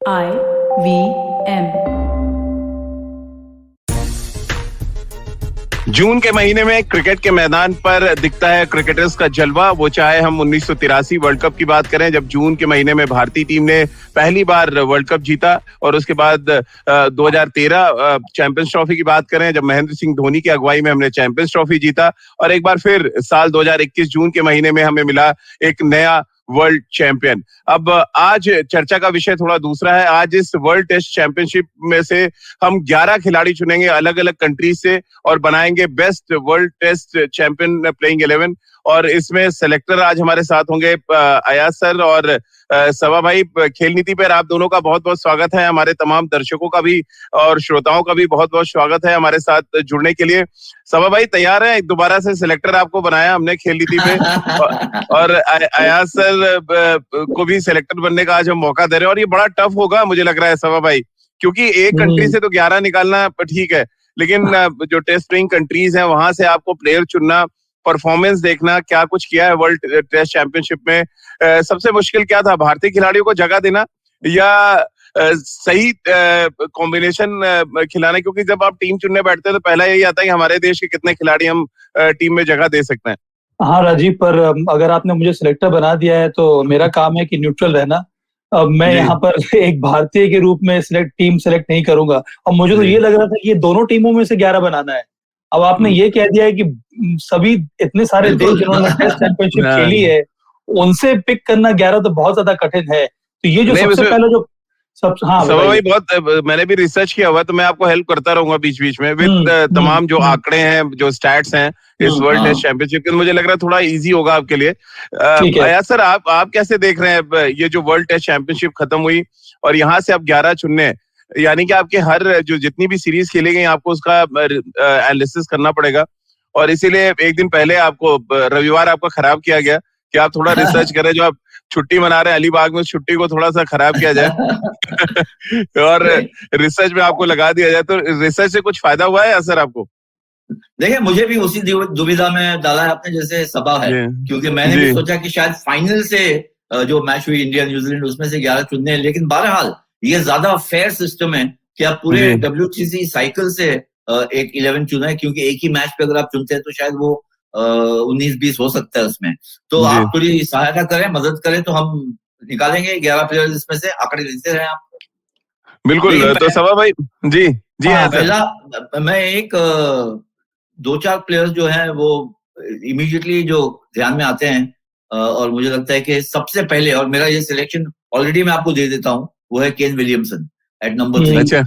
IVM। जून के महीने में क्रिकेट के मैदान पर दिखता है क्रिकेटर्स का जलवा। वो चाहे हम 1983 वर्ल्ड कप की बात करें, जब जून के महीने में भारतीय टीम ने पहली बार वर्ल्ड कप जीता, और उसके बाद 2013 चैंपियंस ट्रॉफी की बात करें, जब महेंद्र सिंह धोनी की अगुवाई में हमने चैंपियंस ट्रॉफी जीता, और एक बार फिर साल 2021 जून के महीने में हमें मिला एक नया वर्ल्ड चैंपियन। अब आज चर्चा का विषय थोड़ा दूसरा है। आज इस वर्ल्ड टेस्ट चैंपियनशिप में से हम 11 खिलाड़ी चुनेंगे अलग अलग कंट्री से और बनाएंगे best world test champion playing 11। और इसमें सेलेक्टर आज हमारे साथ होंगे अयाज सर और सवा भाई। खेल नीति पर आप दोनों का बहुत बहुत स्वागत है। हमारे तमाम दर्शकों का भी और श्रोताओं का भी बहुत बहुत स्वागत है हमारे साथ जुड़ने के लिए। सवा भाई तैयार है? दोबारा से सिलेक्टर आपको बनाया हमने खेल नीति पे, और अयाज सर को भी सिलेक्टर बनने का आज हम मौका दे रहे हैं। और ये बड़ा टफ होगा मुझे लग रहा है सवा भाई, क्योंकि एक कंट्री से तो 11 निकालना ठीक है, लेकिन जो टेस्ट प्लेइंग कंट्रीज हैं वहां से आपको प्लेयर चुनना, परफॉर्मेंस देखना, क्या कुछ किया है वर्ल्ड टेस्ट चैंपियनशिप में। सबसे मुश्किल क्या था, भारतीय खिलाड़ियों को जगह देना या सही कॉम्बिनेशन खिलाना? क्योंकि जब आप टीम चुनने बैठते हैं तो पहला यही आता है कि हमारे देश के कितने खिलाड़ी हम टीम में जगह दे सकते हैं। हाँ राजीव, पर अगर आपने मुझे सिलेक्टर बना दिया है तो मेरा काम है कि न्यूट्रल रहना। मैं यहाँ पर एक भारतीय के रूप में टीम सेलेक्ट नहीं करूंगा। और मुझे तो ये लग रहा था कि ये दोनों टीमों में से 11 बनाना है। अब आपने ये कह दिया है कि सभी इतने सारे देश जिन्होंने टेस्ट चैंपियनशिप खेली है उनसे पिक करना 11 तो बहुत ज्यादा कठिन है। तो ये जो सबसे पहले जो भाई बहुत मैंने भी रिसर्च किया हुआ, तो मैं आपको हेल्प करता रहूंगा बीच बीच में विद तमाम जो आंकड़े हैं, जो स्टैट्स हैं इस वर्ल्ड टेस्ट चैंपियनशिप के। मुझे लग रहा है थोड़ा इजी होगा आपके लिए। अयाज सर, आप कैसे देख रहे हैं ये जो वर्ल्ड टेस्ट चैंपियनशिप खत्म हुई और यहाँ से आप 11 चुनने, यानी कि आपके हर जो जितनी भी सीरीज खेली गई आपको उसका एनालिसिस करना पड़ेगा, और इसीलिए एक दिन पहले आपको रविवार आपका खराब किया गया कि आप थोड़ा रिसर्च करें। जो आप छुट्टी मना रहे हैं अलीबाग में, छुट्टी को थोड़ा सा खराब किया जाए और रिसर्च में आपको लगा दिया जाए। तो रिसर्च से कुछ फायदा हुआ है सर आपको? देखिए, मुझे भी उसी दुविधा में डाला है आपने जैसे सबा है, क्योंकि मैंने भी सोचा कि शायद फाइनल से जो मैच हुई इंडिया न्यूजीलैंड उसमें से 11 चुनने हैं, लेकिन बहरहाल ये ज्यादा फेयर सिस्टम है कि आप पूरे WTC साइकिल से एक 11 चुना है, क्योंकि एक ही मैच पे अगर आप चुनते हैं तो शायद वो 19-20 हो सकता है उसमें। तो आप थोड़ी सहायता करें, मदद करें, तो हम निकालेंगे 11 प्लेयर्स इसमें से। आंकड़े देते रहे आप। बिल्कुल। तो सवा भाई जी पहला मैं एक 2-4 प्लेयर्स जो है वो इमीडिएटली जो ध्यान में आते हैं, और मुझे लगता है कि सबसे पहले, और मेरा ये सिलेक्शन ऑलरेडी मैं आपको दे देता हूँ, वो है केन विलियमसन एट नंबर 3। अच्छा,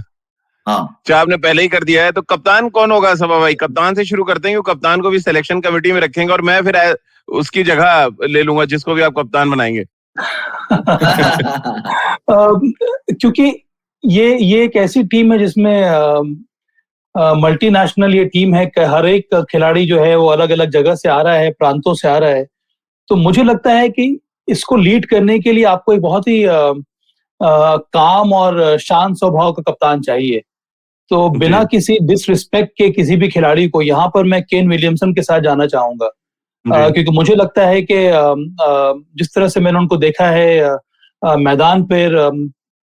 हाँ, आपने पहले ही कर दिया है। तो कप्तान कौन होगा सभा भाई? कप्तान से शुरू करते हैं, कप्तान को भी सिलेक्शन कमेटी में रखेंगे और मैं फिर उसकी जगह ले लूंगा जिसको भी आप कप्तान बनाएंगे। क्योंकि ये एक ऐसी टीम है जिसमें मल्टीनेशनल ये टीम है, हर एक खिलाड़ी जो है वो अलग अलग जगह से आ रहा है, प्रांतों से आ रहा है। तो मुझे लगता है कि इसको लीड करने के लिए आपको एक बहुत ही काम और शांत स्वभाव का कप्तान चाहिए। तो बिना किसी डिसरिस्पेक्ट के किसी भी खिलाड़ी को, यहाँ पर मैं केन विलियमसन के साथ जाना चाहूंगा, क्योंकि मुझे लगता है कि जिस तरह से मैंने उनको देखा है मैदान पर,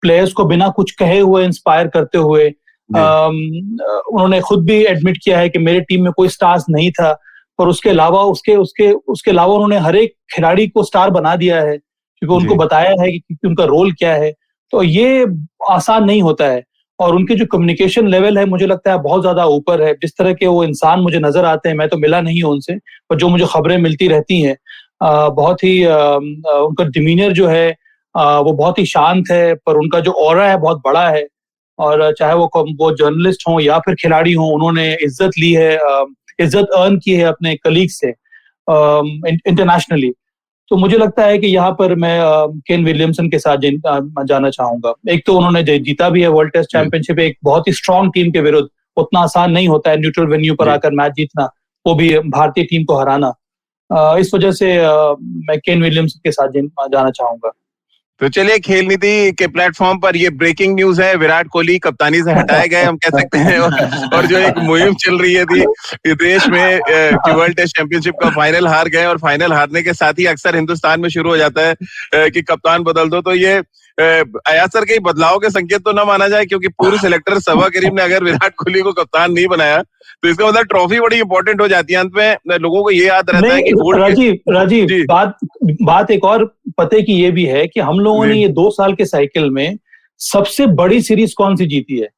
प्लेयर्स को बिना कुछ कहे हुए इंस्पायर करते हुए, उन्होंने खुद भी एडमिट किया है कि मेरे टीम में कोई स्टार्स नहीं था, पर उसके अलावा उसके अलावा उन्होंने हर एक खिलाड़ी को स्टार बना दिया है, क्योंकि उनको बताया है कि उनका रोल क्या है। तो ये आसान नहीं होता है, और उनके जो कम्युनिकेशन लेवल है मुझे लगता है बहुत ज्यादा ऊपर है। जिस तरह के वो इंसान मुझे नजर आते हैं, मैं तो मिला नहीं हूं उनसे, पर जो मुझे खबरें मिलती रहती हैं, बहुत ही उनका डिमीनियर जो है वो बहुत ही शांत है, पर उनका जो ऑरा है बहुत बड़ा है। और चाहे वो जर्नलिस्ट हों या फिर खिलाड़ी हों, उन्होंने इज्जत ली है, इज्जत अर्न की है अपने कलीग से इंटरनेशनली। तो मुझे लगता है कि यहाँ पर मैं केन विलियमसन के साथ जाना चाहूंगा। एक तो उन्होंने जीता भी है वर्ल्ड टेस्ट चैंपियनशिप एक बहुत ही स्ट्रांग टीम के विरुद्ध। उतना आसान नहीं होता है न्यूट्रल वेन्यू पर आकर मैच जीतना, वो भी भारतीय टीम को हराना। इस वजह से मैं केन विलियमसन के साथ जाना चाहूंगा। तो चलिए, खेल नीति के प्लेटफॉर्म पर ये ब्रेकिंग न्यूज है, विराट कोहली कप्तानी से हटाए गए हम कह सकते हैं। और जो एक मुहिम चल रही है थी देश में कि वर्ल्ड टेस्ट चैंपियनशिप का फाइनल हार गए, और फाइनल हारने के साथ ही अक्सर हिंदुस्तान में शुरू हो जाता है कि कप्तान बदल दो। तो ये अयाज सर के बदलाव के संकेत तो ना माना जाए, क्योंकि पूर्व सिलेक्टर सबा करीम ने अगर विराट कोहली को कप्तान नहीं बनाया तो इसका मतलब ट्रॉफी बड़ी इंपॉर्टेंट हो जाती है। अंत में लोगों को ये याद रहता है कि राजीव बात एक और पते की ये भी है कि हम लोगों ने ये 2 साल के साइकिल में सबसे बड़ी सीरीज कौन सी जीती है,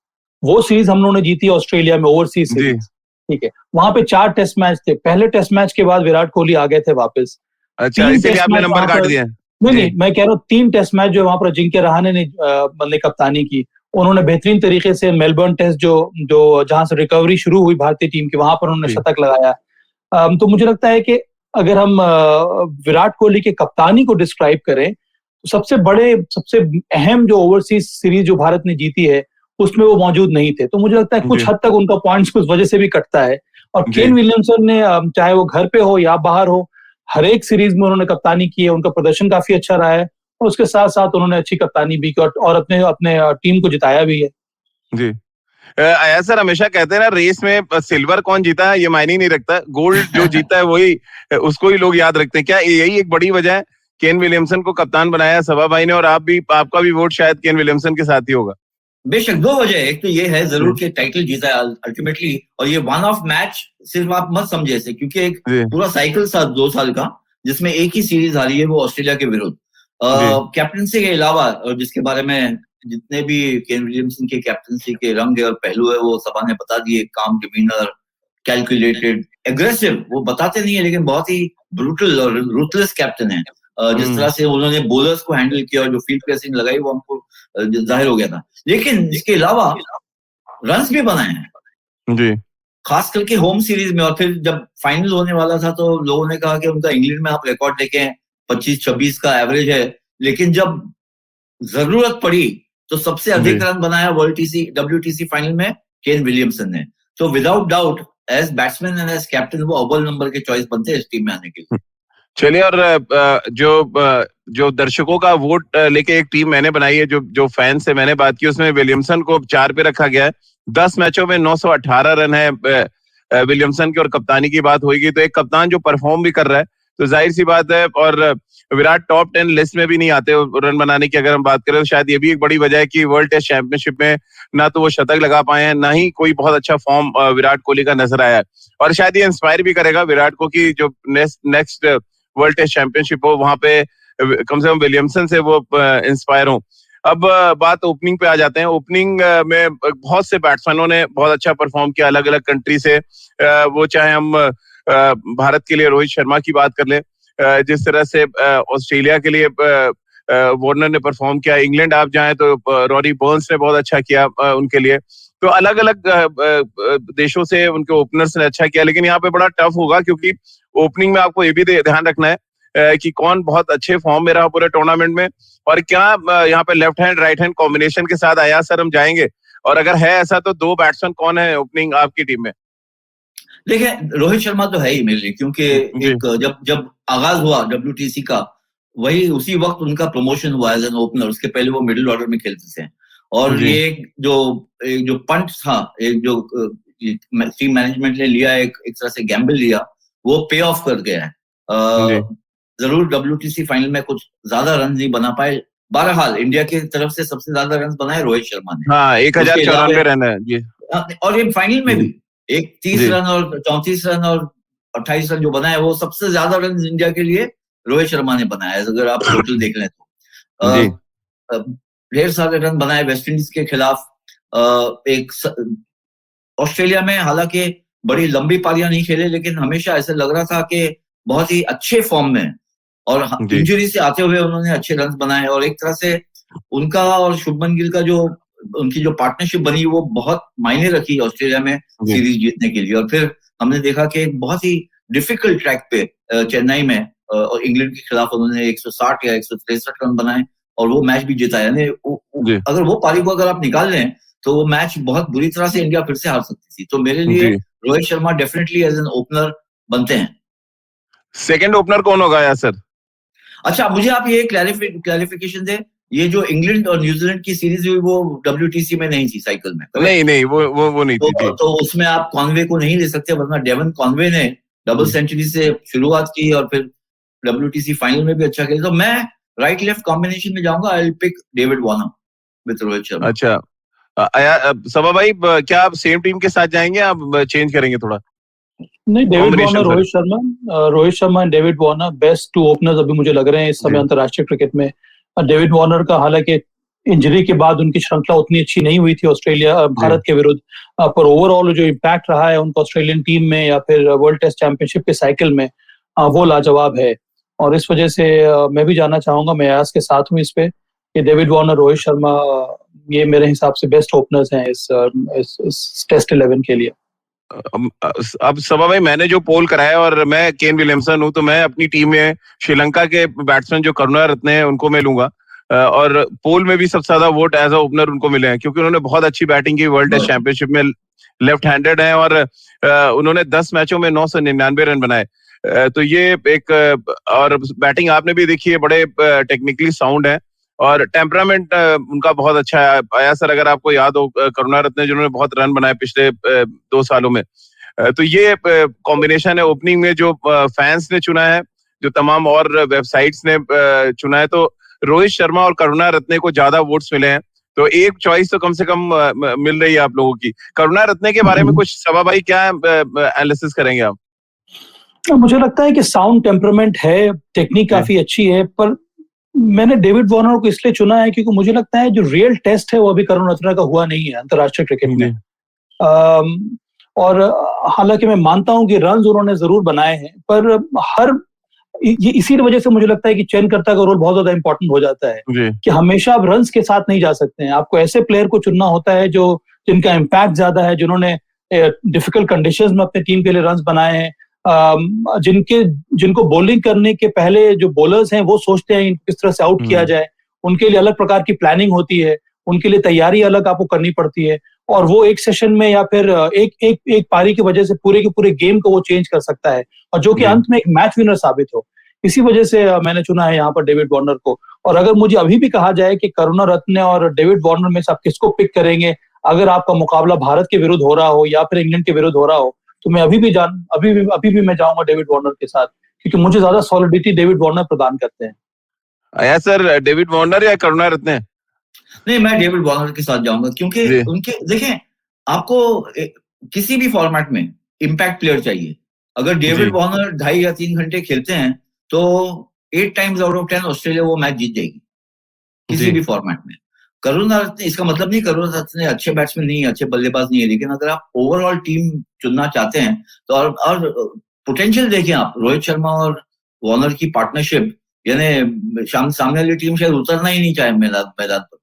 वो सीरीज हम लोगों ने जीती ऑस्ट्रेलिया में, ओवरसीज सीरीज। ठीक है, वहां पे 4 टेस्ट मैच थे। पहले टेस्ट मैच के बाद विराट कोहली आ गए थे वापस। अच्छा, इसीलिए आपने नंबर काट दिया। नहीं, मैं कह रहा हूँ 3 टेस्ट मैच जो वहां पर अजिंक्य रहाणे ने कप्तानी की, उन्होंने बेहतरीन तरीके से मेलबर्न टेस्ट जो जहां से रिकवरी शुरू हुई भारतीय टीम की, वहां पर उन्होंने शतक लगाया। तो मुझे लगता है कि अगर हम विराट कोहली के कप्तानी को डिस्क्राइब करें, सबसे अहम जो ओवरसीज सीरीज जो भारत ने जीती है उसमें वो मौजूद नहीं थे। तो मुझे लगता है कुछ हद तक उनका पॉइंट्स उस वजह से भी कटता है। और केन विलियमसन ने चाहे वो घर पे हो या बाहर हो, हर एक सीरीज में उन्होंने कप्तानी की है, उनका प्रदर्शन काफी अच्छा रहा है और उसके साथ साथ उन्होंने अच्छी कप्तानी भी की और अपने टीम को जिताया भी है। जी, अयाज सर हमेशा कहते हैं ना, रेस में सिल्वर कौन जीता है ये मायने नहीं रखता, गोल्ड जो जीता है वही उसको ही लोग याद रखते हैं। क्या यही एक बड़ी वजह है केन विलियमसन को कप्तान बनाया सभा भाई ने, और आपका भी वोट शायद केन विलियमसन के साथ ही होगा? बेशक 2 वजह है। एक तो ये है जरूर कि टाइटल जीता है अल्टीमेटली, और ये वन ऑफ मैच सिर्फ आप मत समझे ऐसे, क्योंकि एक पूरा साइकिल था 2 साल का जिसमें एक ही सीरीज हारी है, वो ऑस्ट्रेलिया के विरुद्ध। कैप्टनसी के अलावा, और जिसके बारे में जितने भी केन विलियमसन के कैप्टनसी के रंग और पहलू है वो सभा ने बता दिए। काम डिमीनर, कैलकुलेटेड, एग्रेसिव, वो बताते नहीं है लेकिन बहुत ही ब्रूटल और रूथलेस कैप्टन है। जिस तरह से उन्होंने बॉलर्स को हैंडल किया और जो फील्ड प्रेसिंग लगाई वो हमको जाहिर हो गया था। लेकिन इसके अलावा रन्स भी बनाए हैं जी, खास करके होम सीरीज में। और फिर जब फाइनल होने वाला था तो लोगों ने कहा कि उनका इंग्लैंड में आप रिकॉर्ड देखें 25-26 का एवरेज है, लेकिन जब जरूरत पड़ी तो सबसे अधिक रन बनाया WTC फाइनल में केन विलियमसन ने। तो without doubt as batsman and as captain वो अव्वल नंबर के चॉइस बनते हैं इस टीम में आने के लिए। चलिए, और जो दर्शकों का वोट लेके एक टीम मैंने बनाई है, जो फैन से मैंने बात की, उसमें विलियमसन को 4 पे रखा गया है। 10 मैचों में 918 रन है विलियमसन की, और कप्तानी की बात होगी तो एक कप्तान जो परफॉर्म भी कर रहा है तो जाहिर सी बात है। और विराट टॉप 10 लिस्ट में भी नहीं आते रन बनाने की, अगर हम बात करें तो शायद ये भी एक बड़ी वजह है कि वर्ल्ड टेस्ट चैंपियनशिप में ना तो वो शतक लगा पाए हैं, ना ही कोई बहुत अच्छा फॉर्म विराट कोहली का नजर आया है। और शायद ये इंस्पायर भी करेगा विराट को कि जो नेक्स्ट वर्ल्ड टेस्ट चैंपियनशिप हो वहां पे कम से कम विलियमसन से वो इंस्पायर हो। अब बात ओपनिंग पे आ जाते हैं। ओपनिंग में बहुत से बैट्समैनों ने बहुत अच्छा परफॉर्म किया अलग अलग कंट्री से। वो चाहे हम भारत के लिए रोहित शर्मा की बात कर ले, जिस तरह से ऑस्ट्रेलिया के लिए वार्नर ने परफॉर्म किया, इंग्लैंड आप जाएं तो रॉरी बर्न्स ने बहुत अच्छा किया उनके लिए। तो अलग अलग देशों से उनके ओपनर्स ने अच्छा किया, लेकिन यहाँ पे बड़ा टफ होगा क्योंकि ओपनिंग में आपको ये भी ध्यान रखना है कि कौन बहुत अच्छे फॉर्म में रहा पूरे टूर्नामेंट में, और क्या यहाँ पे left hand right hand combination के साथ अयाज सर हम जाएंगे, और अगर है ऐसा तो 2 बैट्समैन कौन है ओपनिंग आपकी टीम में? देखिए, रोहित शर्मा तो है ही मेरे लिए, क्योंकि एक जब आगाज हुआ WTC का, वही उसी वक्त उनका प्रमोशन हुआ एज एन ओपनर। उसके पहले वो मिडिल ऑर्डर में खेलते थे, और ये जो पंट था, एक जो टीम मैनेजमेंट ने लिया, एक तरह से गैम्बल लिया, वो पे ऑफ कर गया है। जरूर WTC फाइनल में कुछ ज्यादा रन नहीं बना पाए। बहरहाल इंडिया की तरफ से सबसे ज्यादा रन बनाए रोहित शर्मा ने। हाँ, 1094 रन है जी। और ये फाइनल में भी 30 रन और 34 रन और 28 रन जो बनाए, वो सबसे ज्यादा रन इंडिया के लिए रोहित शर्मा ने बनाया, अगर आप टोटल देख लें तो। ढेर सारे रन बनाए वेस्ट इंडीज के खिलाफ। ऑस्ट्रेलिया में हालांकि बड़ी लंबी पारियां नहीं खेले, लेकिन हमेशा ऐसा लग रहा था कि बहुत ही अच्छे फॉर्म में, और इंजरी से आते हुए उन्होंने अच्छे रन बनाए। और एक तरह से उनका और शुभमन गिल का उनकी जो पार्टनरशिप बनी वो बहुत मायने रखी ऑस्ट्रेलिया में सीरीज जीतने के लिए। और फिर हमने देखा कि एक बहुत ही डिफिकल्ट ट्रैक पे चेन्नई में और इंग्लैंड के खिलाफ उन्होंने 160 या 163 रन बनाए और वो मैच भी जीता। यानी अगर वो पारी को अगर आप निकाल लें तो वो मैच बहुत बुरी तरह से इंडिया फिर से हार सकती थी। तो मेरे लिए Rohit Sharma definitely as an opener बनते हैं। सेकंड ओपनर कौन होगा यार सर? अच्छा, मुझे आप ये क्लैरिफिकेशन दें, ये जो इंग्लैंड और न्यूजीलैंड की सीरीज हुई वो WTC में नहीं थी, साइकिल में। नहीं, वो नहीं थी। तो उसमें आप कॉनवे को नहीं ले सकते, वरना डेवन कॉनवे ने डबल सेंचुरी से शुरुआत की और फिर WTC फाइनल में भी अच्छा खेला। तो मैं राइट लेफ्ट कॉम्बिनेशन में जाऊंगा, I will pick David Warner with Rohit Sharma. अच्छा, सबा भाई, क्या आप सेम टीम के साथ जाएंगे, आप चेंज करेंगे थोड़ा? नहीं, David Warner, Rohit Sharma and David Warner best two openers अभी मुझे लग रहे हैं इस समय अंतर्राष्ट्रीय क्रिकेट में। डेविड वार्नर का हालांकि इंजरी के बाद उनकी श्रृंखला उतनी अच्छी नहीं हुई थी भारत के विरुद्ध, पर ओवरऑल जो इम्पैक्ट रहा है उनका ऑस्ट्रेलियन टीम में या फिर वर्ल्ड टेस्ट चैंपियनशिप के साइकिल में, वो लाजवाब है। और इस वजह से मैं भी जानना चाहूंगा, मैं अयाज के साथ हूँ इस पे, कि डेविड वार्नर, रोहित शर्मा, ये मेरे हिसाब से बेस्ट ओपनर्स हैं इस टेस्ट 11 के लिए। अब सबा भाई, मैंने जो पोल कराया और मैं केन विलियमसन हूं, तो मैं अपनी टीम में श्रीलंका के बैट्समैन जो करुणारत्ने हैं उनको मैं लूंगा, और पोल में भी सबसे ज्यादा वोट एज अ ओपनर उनको मिले हैं क्योंकि उन्होंने बहुत अच्छी बैटिंग की वर्ल्ड टेस्ट चैंपियनशिप में, लेफ्ट हैंडेड है और उन्होंने 10 मैचों में 999 रन बनाए। तो ये एक, और बैटिंग आपने भी देखी है, बड़े टेक्निकली साउंड है और टेम्परामेंट उनका बहुत अच्छा है। आया सर, अगर आपको याद हो, करुणारत्ने जिन्होंने बहुत रन बनाए पिछले 2 सालों में, तो ये कॉम्बिनेशन है ओपनिंग में जो फैंस ने चुना है, जो तमाम और वेबसाइट्स ने चुना है, तो रोहित शर्मा और करुणारत्ने को ज्यादा वोट्स मिले हैं, तो एक चॉइस तो कम से कम मिल रही है आप लोगों की। करुणारत्ने के बारे में कुछ सबा भाई क्या एनालिसिस करेंगे आप? मुझे लगता है कि साउंड टेम्परामेंट है, टेक्निक काफी अच्छी है, पर मैंने डेविड वार्नर को इसलिए चुना है क्योंकि मुझे लगता है जो रियल टेस्ट है वो अभी करुणारत्ने का हुआ नहीं है अंतर्राष्ट्रीय क्रिकेट में। और हालांकि मैं मानता हूं कि रन उन्होंने जरूर बनाए हैं, पर ये इसी वजह से मुझे लगता है कि चयनकर्ता का रोल बहुत ज्यादा इंपॉर्टेंट हो जाता है कि हमेशा आप रन्स के साथ नहीं जा सकते हैं। आपको ऐसे प्लेयर को चुनना होता है जो जिनका इम्पैक्ट ज्यादा है, जिन्होंने डिफिकल्ट कंडीशंस में अपने टीम के लिए रन्स बनाए हैं, जिनको बॉलिंग करने के पहले जो बॉलर्स हैं वो सोचते हैं किस तरह से आउट किया जाए, उनके लिए अलग प्रकार की प्लानिंग होती है, उनके लिए तैयारी अलग आपको करनी पड़ती है, और वो एक सेशन में या फिर एक पारी की वजह से पूरे के पूरे गेम को वो चेंज कर सकता है, और जो कि अंत में एक मैच विनर साबित हो। इसी वजह से मैंने चुना है यहाँ पर डेविड वार्नर को। और अगर मुझे अभी भी कहा जाए कि करुणारत्ने और डेविड वार्नर में से आप किसको पिक करेंगे, अगर आपका मुकाबला भारत के विरुद्ध हो रहा हो या फिर इंग्लैंड के विरुद्ध हो रहा हो, तो मैं अभी भी मैं जाऊंगा डेविड वार्नर के साथ, क्योंकि मुझे ज्यादा सॉलिडिटी डेविड वार्नर प्रदान करते हैं। आया सर, डेविड वार्नर या करुणारत्ने? नहीं, मैं डेविड वार्नर के साथ जाऊंगा क्योंकि उनके, देखें, आपको किसी भी फॉर्मेट में इम्पैक्ट प्लेयर चाहिए। अगर डेविड वार्नर 2.5 या 3 घंटे खेलते हैं तो 8 टाइम्स आउट ऑफ 10 ऑस्ट्रेलिया वो मैच जीत जाएगी किसी भी फॉर्मेट में। करुणारत्ने, इसका मतलब नहीं करुणारत्ने अच्छे बैट्समैन नहीं है, अच्छे बल्लेबाज नहीं है, लेकिन अगर आप ओवरऑल टीम चुनना चाहते हैं तो और पोटेंशियल देखें आप, रोहित शर्मा और वार्नर की पार्टनरशिप, यानी सामने वाली टीम शायद उतरना ही नहीं चाहे मैदान पर।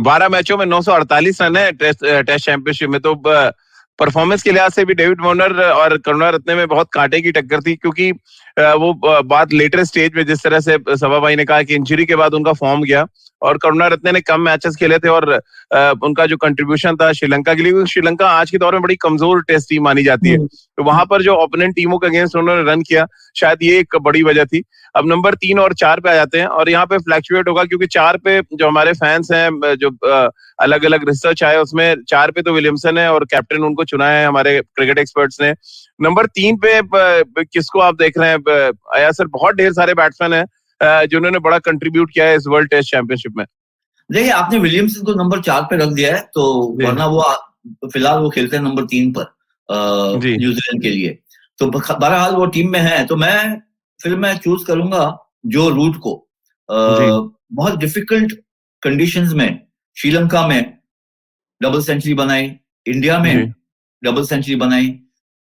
12 मैचों में 948 रन है टेस्ट चैंपियनशिप में, तो परफॉर्मेंस के लिहाज से भी डेविड वार्नर और करुणारत्ने में बहुत कांटे की टक्कर थी, क्योंकि वो बात लेटर स्टेज में, जिस तरह से सबा भाई ने कहा कि इंजरी के बाद उनका फॉर्म गया, और करुणारत्ने ने कम मैचेस खेले थे, और उनका जो कंट्रीब्यूशन था श्रीलंका के लिए, क्योंकि श्रीलंका आज के दौर में बड़ी कमजोर टेस्ट टीम मानी जाती है, तो वहां पर जो ओपोनेंट टीमों के अगेंस्ट उन्होंने रन किया, शायद ये एक बड़ी वजह थी। अब नंबर 3 और 4 पे आ जाते हैं, और यहाँ पे फ्लैक्चुएट होगा, क्योंकि 4 पे जो हमारे फैंस हैं, जो अलग अलग रिसर्च आए उसमें 4 पे तो विलियमसन है और कैप्टन उनको चुना है हमारे क्रिकेट एक्सपर्ट्स ने। नंबर 3 पे किसको आप देख रहे हैं? आया सर, बहुत ढेर सारे बैट्समैन हैं जिन्होंने बड़ा कंट्रीब्यूट किया है इस वर्ल्ड टेस्ट चैंपियनशिप में। देखिए, आपने विलियमसन को नंबर 4 पे रख दिया है, तो वरना वो फिलहाल वो खेलते हैं नंबर 3 पर न्यूजीलैंड के लिए, तो बहरहाल वो टीम में है। तो मैं चूज करूंगा जो रूट को। बहुत डिफिकल्ट कंडीशंस में श्रीलंका में डबल सेंचुरी बनाई, इंडिया में डबल सेंचुरी बनाई,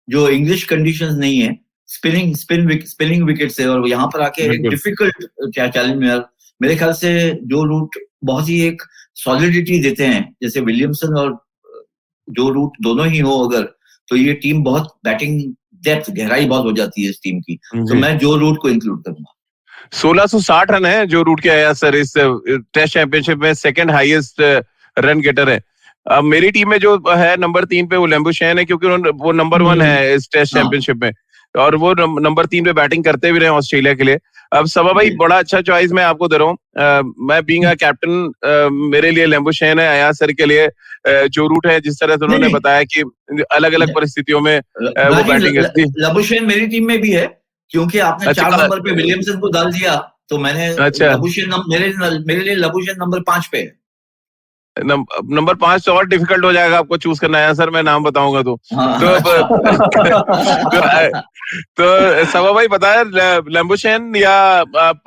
जो इंग्लिश कंडीशंस नहीं है, स्पिनिंग विकेट से, और यहाँ पर आके एक डिफिकल्ट चैलेंज में मेरे ख्याल से जो रूट बहुत ही एक सॉलिडिटी देते हैं, जैसे विलियमसन और जो रूट दोनों ही हो अगर, तो ये टीम बहुत बैटिंग डेप्थ, गहराई बहुत हो जाती है इस टीम की। तो मैं जो रूट को इंक्लूड करूंगा। 1660 रन है जो रूट के आया सर इस टेस्ट चैंपियनशिप में, सेकंड हाईएस्ट रन गेटर है। अब मेरी टीम में जो है नंबर 3 पे वो लैम्बुशेन है, क्योंकि वो नंबर 1 है इस टेस्ट चैंपियनशिप में, और वो नंबर 3 पे बैटिंग करते भी रहे ऑस्ट्रेलिया के लिए। अब सबा भाई, बड़ा अच्छा चॉइस मैं आपको दे रहा हूँ। मैं बीइंग अ कैप्टन, मेरे लिए लैम्बुशेन है, आया सर के लिए जो रूट है, जिस तरह से उन्होंने बताया कि अलग अलग परिस्थितियों में वो बैटिंग करती है। लैम्बुशेन मेरी टीम में भी है, क्योंकि आपने 4 नंबर पे विलियमसन को डाल दिया, तो मैंने लबुशेन मेरे लिए लबुशेन नंबर 5 पे है। नंबर 5 तो और डिफिकल्ट हो जाएगा आपको चूज करना है सर, मैं नाम बताऊंगा तो तो सवा भाई बताया लंबुशेन या आप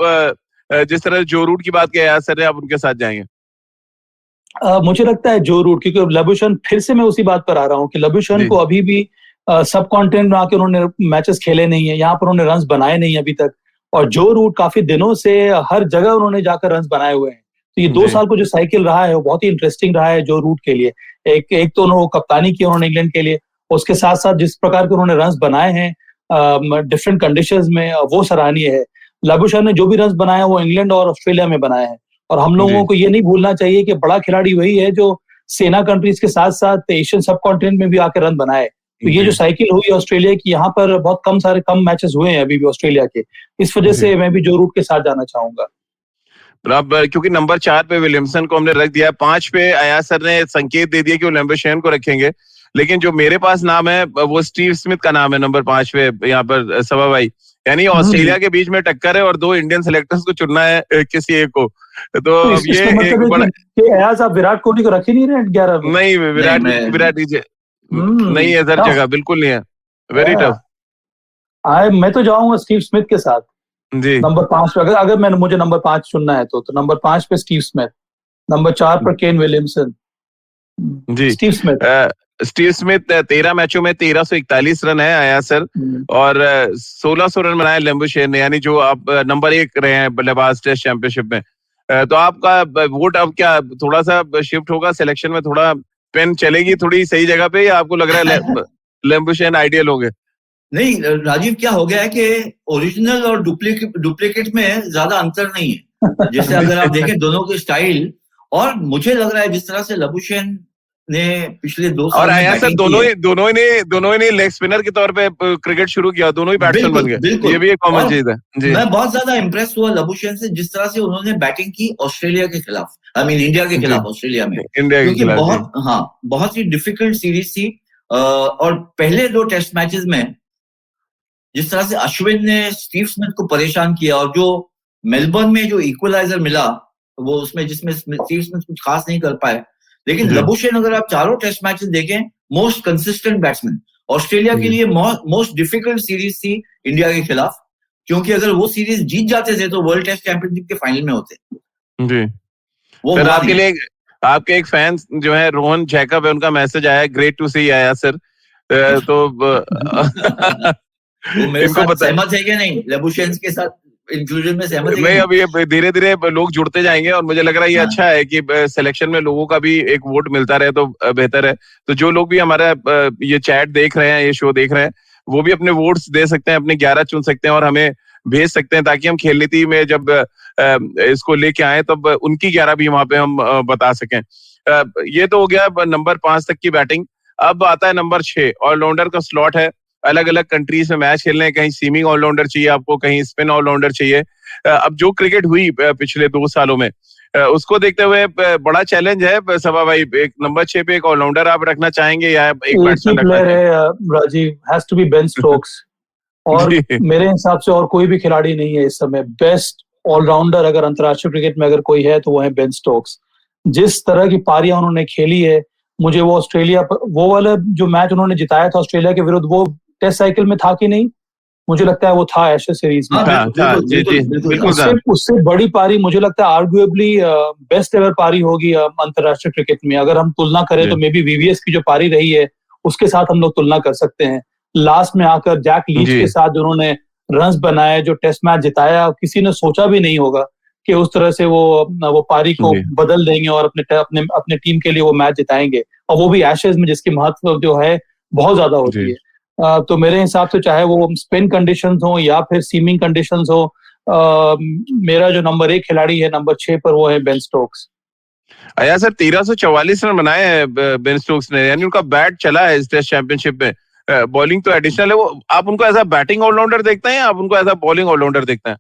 जिस तरह जो रूट की बात किया सर ने, आप उनके साथ जाएंगे? मुझे लगता है जो रूट, क्योंकि लबुशेन, फिर से मैं उसी बात पर आ रहा हूँ कि लबुशेन को अभी भी सब कॉन्टिनेंट में आके उन्होंने मैचेस खेले नहीं है, यहाँ पर उन्होंने रन्स बनाए नहीं अभी तक। और जो रूट काफी दिनों से हर जगह उन्होंने जाकर रन्स बनाए हुए हैं। तो ये 2 साल को जो साइकिल रहा है वो बहुत ही इंटरेस्टिंग रहा है जो रूट के लिए। एक तो उन्होंने कप्तानी की उन्होंने इंग्लैंड के लिए, उसके साथ साथ जिस प्रकार के उन्होंने रन्स बनाए हैं डिफरेंट कंडीशंस में, वो सराहनीय है। लबुशेन ने जो भी रन्स बनाए हैं वो इंग्लैंड और ऑस्ट्रेलिया में बनाए हैं। और हम लोगों को ये नहीं भूलना चाहिए कि बड़ा खिलाड़ी वही है जो सेना कंट्रीज के साथ साथ एशियन सब कॉन्टिनेंट में भी आकर रन बनाए। तो ये जो साइकिल हुई ऑस्ट्रेलिया की, यहाँ पर बहुत कम मैचेस हुए हैं अभी भी ऑस्ट्रेलिया के, इस वजह से मैं भी जो रूट के साथ जाना चाहूंगा। अब क्योंकि नंबर 4 पे विलियमसन को हमने रख दिया, 5 पे अयाज सर ने संकेत दे दिया कि वो लंबुशेन को रखेंगे, लेकिन जो मेरे पास नाम है वो स्टीव स्मिथ का नाम है नंबर 5 पे यहाँ पर सवा भाई। यानी ऑस्ट्रेलिया के बीच में टक्कर है और 2 इंडियन सेलेक्टर्स को चुनना है किसी एक को। तो अब ये एक बड़ा अयाज, आप विराट कोहली को रख ही नहीं रहे 11 में? नहीं, विराट नहीं है सर, जगह बिल्कुल नहीं है, वेरी टफ। मैं तो जाऊंगा स्टीव स्मिथ के साथ जी, नंबर 5 पे। अगर मुझे नंबर 5 चुनना है तो नंबर 5 पे स्टीव स्मिथ, नंबर 4 पर केन विलियमसन जी। स्टीव स्मिथ 13 मैचों में 1341 रन है आया सर, और 1600 रन बनाए लंबुशेन ने, यानी जो आप नंबर 1 रहे हैं बल्लेबाज टेस्ट चैंपियनशिप में। तो आपका वोट अब क्या थोड़ा सा शिफ्ट होगा सिलेक्शन में, थोड़ा पेन चलेगी थोड़ी सही जगह पे, या आपको लग रहा है लंबुशेन आइडियल होंगे? नहीं राजीव, क्या हो गया है कि ओरिजिनल और डुप्लीकेट में ज्यादा अंतर नहीं है। जैसे अगर आप देखें दोनों के स्टाइल, और मुझे लग रहा है जिस तरह से लबुशेन ने पिछले 2 साल और आया सर दोनों ने लेग स्पिनर के तौर पे क्रिकेट शुरू किया, दोनों ही बैट्समैन बन गए, ये भी एक कॉमन चीज है जी। मैं बहुत ज्यादा इम्प्रेस हुआ लबुशेन से, जिस तरह से उन्होंने बैटिंग की ऑस्ट्रेलिया के खिलाफ, इंडिया के खिलाफ ऑस्ट्रेलिया में, क्योंकि बहुत ही डिफिकल्ट सीरीज थी। और पहले 2 टेस्ट मैचेस में जिस तरह से अश्विन ने स्टीव स्मिथ को परेशान किया, और जो मेलबर्न में जो इक्वलाइजर मिला वो उसमें जिसमें स्टीव स्मिथ कुछ खास नहीं कर पाए, लेकिन लबुशेन अगर आप 4 टेस्ट मैचेस देखें, मोस्ट कंसिस्टेंट बैट्समैन। ऑस्ट्रेलिया के लिए मोस्ट डिफिकल्ट सीरीज थी इंडिया के खिलाफ, क्योंकि अगर वो सीरीज जीत जाते थे तो वर्ल्ड टेस्ट चैंपियनशिप के फाइनल में होते जी। वो आपके लिए आपके एक फैन जो है रोहन जैकब है, उनका मैसेज आया, ग्रेट टू सी आया सर। तो वो मेरे साथ सहमत है कि नहीं, लबुशेन के साथ इंक्लूजन में सहमत है? नहीं, अब ये धीरे धीरे लोग जुड़ते जाएंगे, और मुझे लग रहा है ये अच्छा है कि सिलेक्शन में लोगों का भी एक वोट मिलता रहे तो बेहतर है। तो जो लोग भी हमारा ये चैट देख रहे हैं, ये शो देख रहे हैं, वो भी अपने वोट्स दे सकते हैं, अपने 11 चुन सकते हैं और हमें भेज सकते हैं, ताकि हम खेल नीति में जब इसको लेके आए तब उनकी 11 भी वहां पे हम बता सकें। ये तो हो गया नंबर 5 तक की बैटिंग। अब आता है नंबर 6, ऑलराउंडर का स्लॉट है। अलग अलग कंट्रीज में मैच खेलने, कहीं सीमिंग ऑलराउंडर चाहिए आपको, कहीं स्पिन ऑलराउंडर चाहिए। अब जो क्रिकेट हुई पिछले 2 सालों में, उसको देखते हुए बड़ा चैलेंज है सभा भाई, एक नंबर 6 पे एक ऑलराउंडर आप रखना चाहेंगे या एक बैट्समैन रखना चाहेंगे? Rajeev, has to be Ben Stokes, और मेरे हिसाब से और कोई भी खिलाड़ी नहीं है इस समय बेस्ट ऑलराउंडर। अगर अंतर्राष्ट्रीय क्रिकेट में अगर कोई है तो वो है बेन स्टोक्स। जिस तरह की पारियां उन्होंने खेली है, मुझे वो ऑस्ट्रेलिया वो वाला जो मैच उन्होंने जिताया था ऑस्ट्रेलिया के विरुद्ध, वो टेस्ट साइकिल में था कि नहीं? मुझे लगता है वो था एशेज सीरीज में। उससे बड़ी पारी मुझे लगता है आर्गुएबली बेस्ट एवर पारी होगी अंतर्राष्ट्रीय क्रिकेट में। अगर हम तुलना करें तो मे बी वीवीएस की जो पारी रही है उसके साथ हम लोग तुलना कर सकते हैं। लास्ट में आकर जैक लीच के साथ जो उन्होंने रन्स बनाए, जो टेस्ट मैच जिताया, किसी ने सोचा भी नहीं होगा कि उस तरह से वो पारी को बदल देंगे और अपने टीम के लिए वो मैच जिताएंगे, और वो भी एशेज में, जिसकी महत्व जो है बहुत ज्यादा होती है। तो मेरे हिसाब से चाहे वो स्पिन कंडीशंस हो या फिर सीमिंग कंडीशंस हो, मेरा जो नंबर 1 खिलाड़ी है नंबर 6 पर, वो है बेन स्टोक्स। अया सर 1344 रन बनाए हैं बेन स्टोक्स ने, यानी उनका बैट चला है इस टेस्ट चैंपियनशिप में। बॉलिंग तो एडिशनल है। वो आप उनको ऐसा बैटिंग ऑलराउंडर देखते हैं या आप उनको ऐसा बॉलिंग ऑलराउंडर देखते हैं?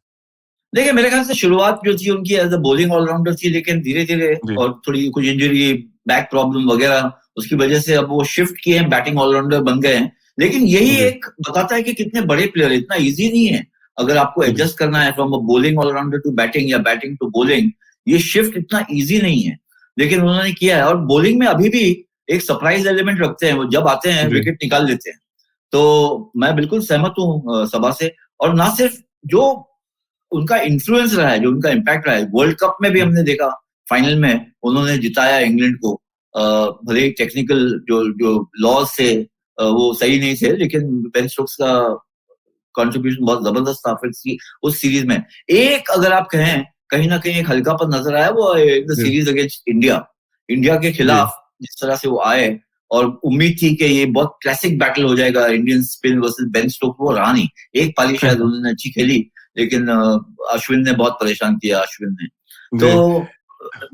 देखिए, मेरे ख्याल से शुरुआत जो थी उनकी एज अ बॉलिंग ऑलराउंडर थी, लेकिन धीरे धीरे और थोड़ी कुछ इंजरी, बैक प्रॉब्लम वगैरह, उसकी वजह से अब वो शिफ्ट किए हैं, बैटिंग ऑलराउंडर बन गए हैं। लेकिन यही एक बताता है कि कितने बड़े प्लेयर, इतना इजी नहीं है अगर आपको एडजस्ट करना है from bowling allrounder to batting या बैटिंग टू बॉलिंग, ये शिफ्ट इतना इजी नहीं है, लेकिन उन्होंने किया है। और बॉलिंग में अभी भी एक सरप्राइज एलिमेंट रखते हैं, वो जब आते हैं विकेट निकाल लेते हैं। तो मैं बिल्कुल सहमत हूँ सभा से। और ना सिर्फ जो उनका इन्फ्लुएंस रहा है, जो उनका इम्पैक्ट रहा है, वर्ल्ड कप में भी हमने देखा, फाइनल में उन्होंने जिताया इंग्लैंड को। भले ही टेक्निकल जो लॉज से वो सही नहीं थे, लेकिन बेन स्टोक्स का कंट्रीब्यूशन बहुत जबरदस्त था फिर उस सीरीज में। एक अगर आप कहें कहीं ना कहीं एक हल्कापन नजर आया, वो सीरीज अगेंस्ट इंडिया के खिलाफ जिस तरह से वो आए, और उम्मीद थी कि ये बहुत क्लासिक बैटल हो जाएगा, Indian spin versus Ben Stokes. वो रहा नहीं। एक पारी शायद उन्होंने अच्छी खेली, लेकिन अश्विन ने बहुत परेशान किया, अश्विन ने। तो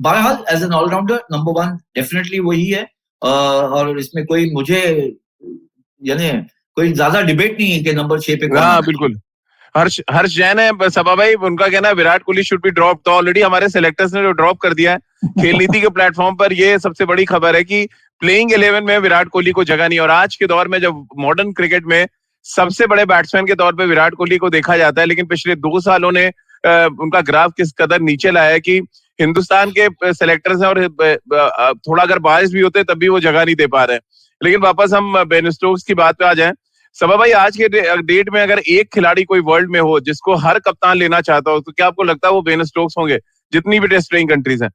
बहरहाल as an allrounder number 1 definitely वही है। और इसमें कोई मुझे यानी कोई ज्यादा डिबेट नहीं है कि नंबर 6 पे कौन है। बिल्कुल। हर्ष जैन है सभा भाई, उनका कहना है Virat Kohli should be drop. तो ऑलरेडी हमारे सिलेक्टर्स ने जो ड्रॉप कर दिया है खेल नीति के प्लेटफॉर्म पर। ये सबसे बड़ी खबर है कि प्लेइंग 11 में विराट कोहली को जगह नहीं। और आज के दौर में जब मॉडर्न क्रिकेट में सबसे बड़े बैट्समैन के तौर पे विराट कोहली को देखा जाता है, लेकिन पिछले 2 सालों ने उनका ग्राफ किस कदर नीचे लाया है कि हिंदुस्तान के सेलेक्टर्स हैं और थोड़ा अगर बायस भी होते तब भी वो जगह नहीं दे पा रहे। लेकिन वापस हम बेन स्टोक्स की बात पे आ जाएं। सभा भाई, आज के डेट में अगर एक खिलाड़ी कोई वर्ल्ड में हो जिसको हर कप्तान लेना चाहता हो, तो क्या आपको लगता है वो बेन स्टोक्स होंगे, जितनी भी टेस्ट प्लेइंग कंट्रीज हैं?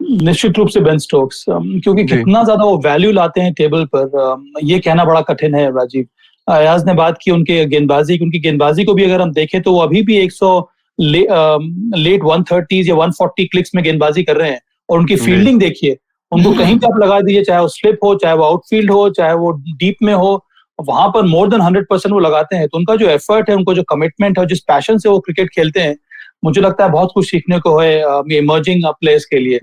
निश्चित रूप से बेन स्टोक्स, क्योंकि कितना ज्यादा वो वैल्यू लाते हैं टेबल पर, ये कहना बड़ा कठिन है। राजीव अयाज ने बात की उनके गेंदबाजी, उनकी गेंदबाजी को भी अगर हम देखें तो वो अभी भी 100 लेट 130 या 140 क्लिक्स में गेंदबाजी कर रहे हैं। और उनकी फील्डिंग देखिए, उनको कहीं पे आप लगा दीजिए, चाहे वो स्लिप हो, चाहे वो आउटफील्ड हो, चाहे वो डीप में हो, वहां पर मोर देन 100% वो लगाते हैं। तो उनका जो एफर्ट है, उनको जो कमिटमेंट है, जिस पैशन से वो क्रिकेट खेलते हैं, मुझे लगता है बहुत कुछ सीखने को है इमर्जिंग प्लेयर्स के लिए।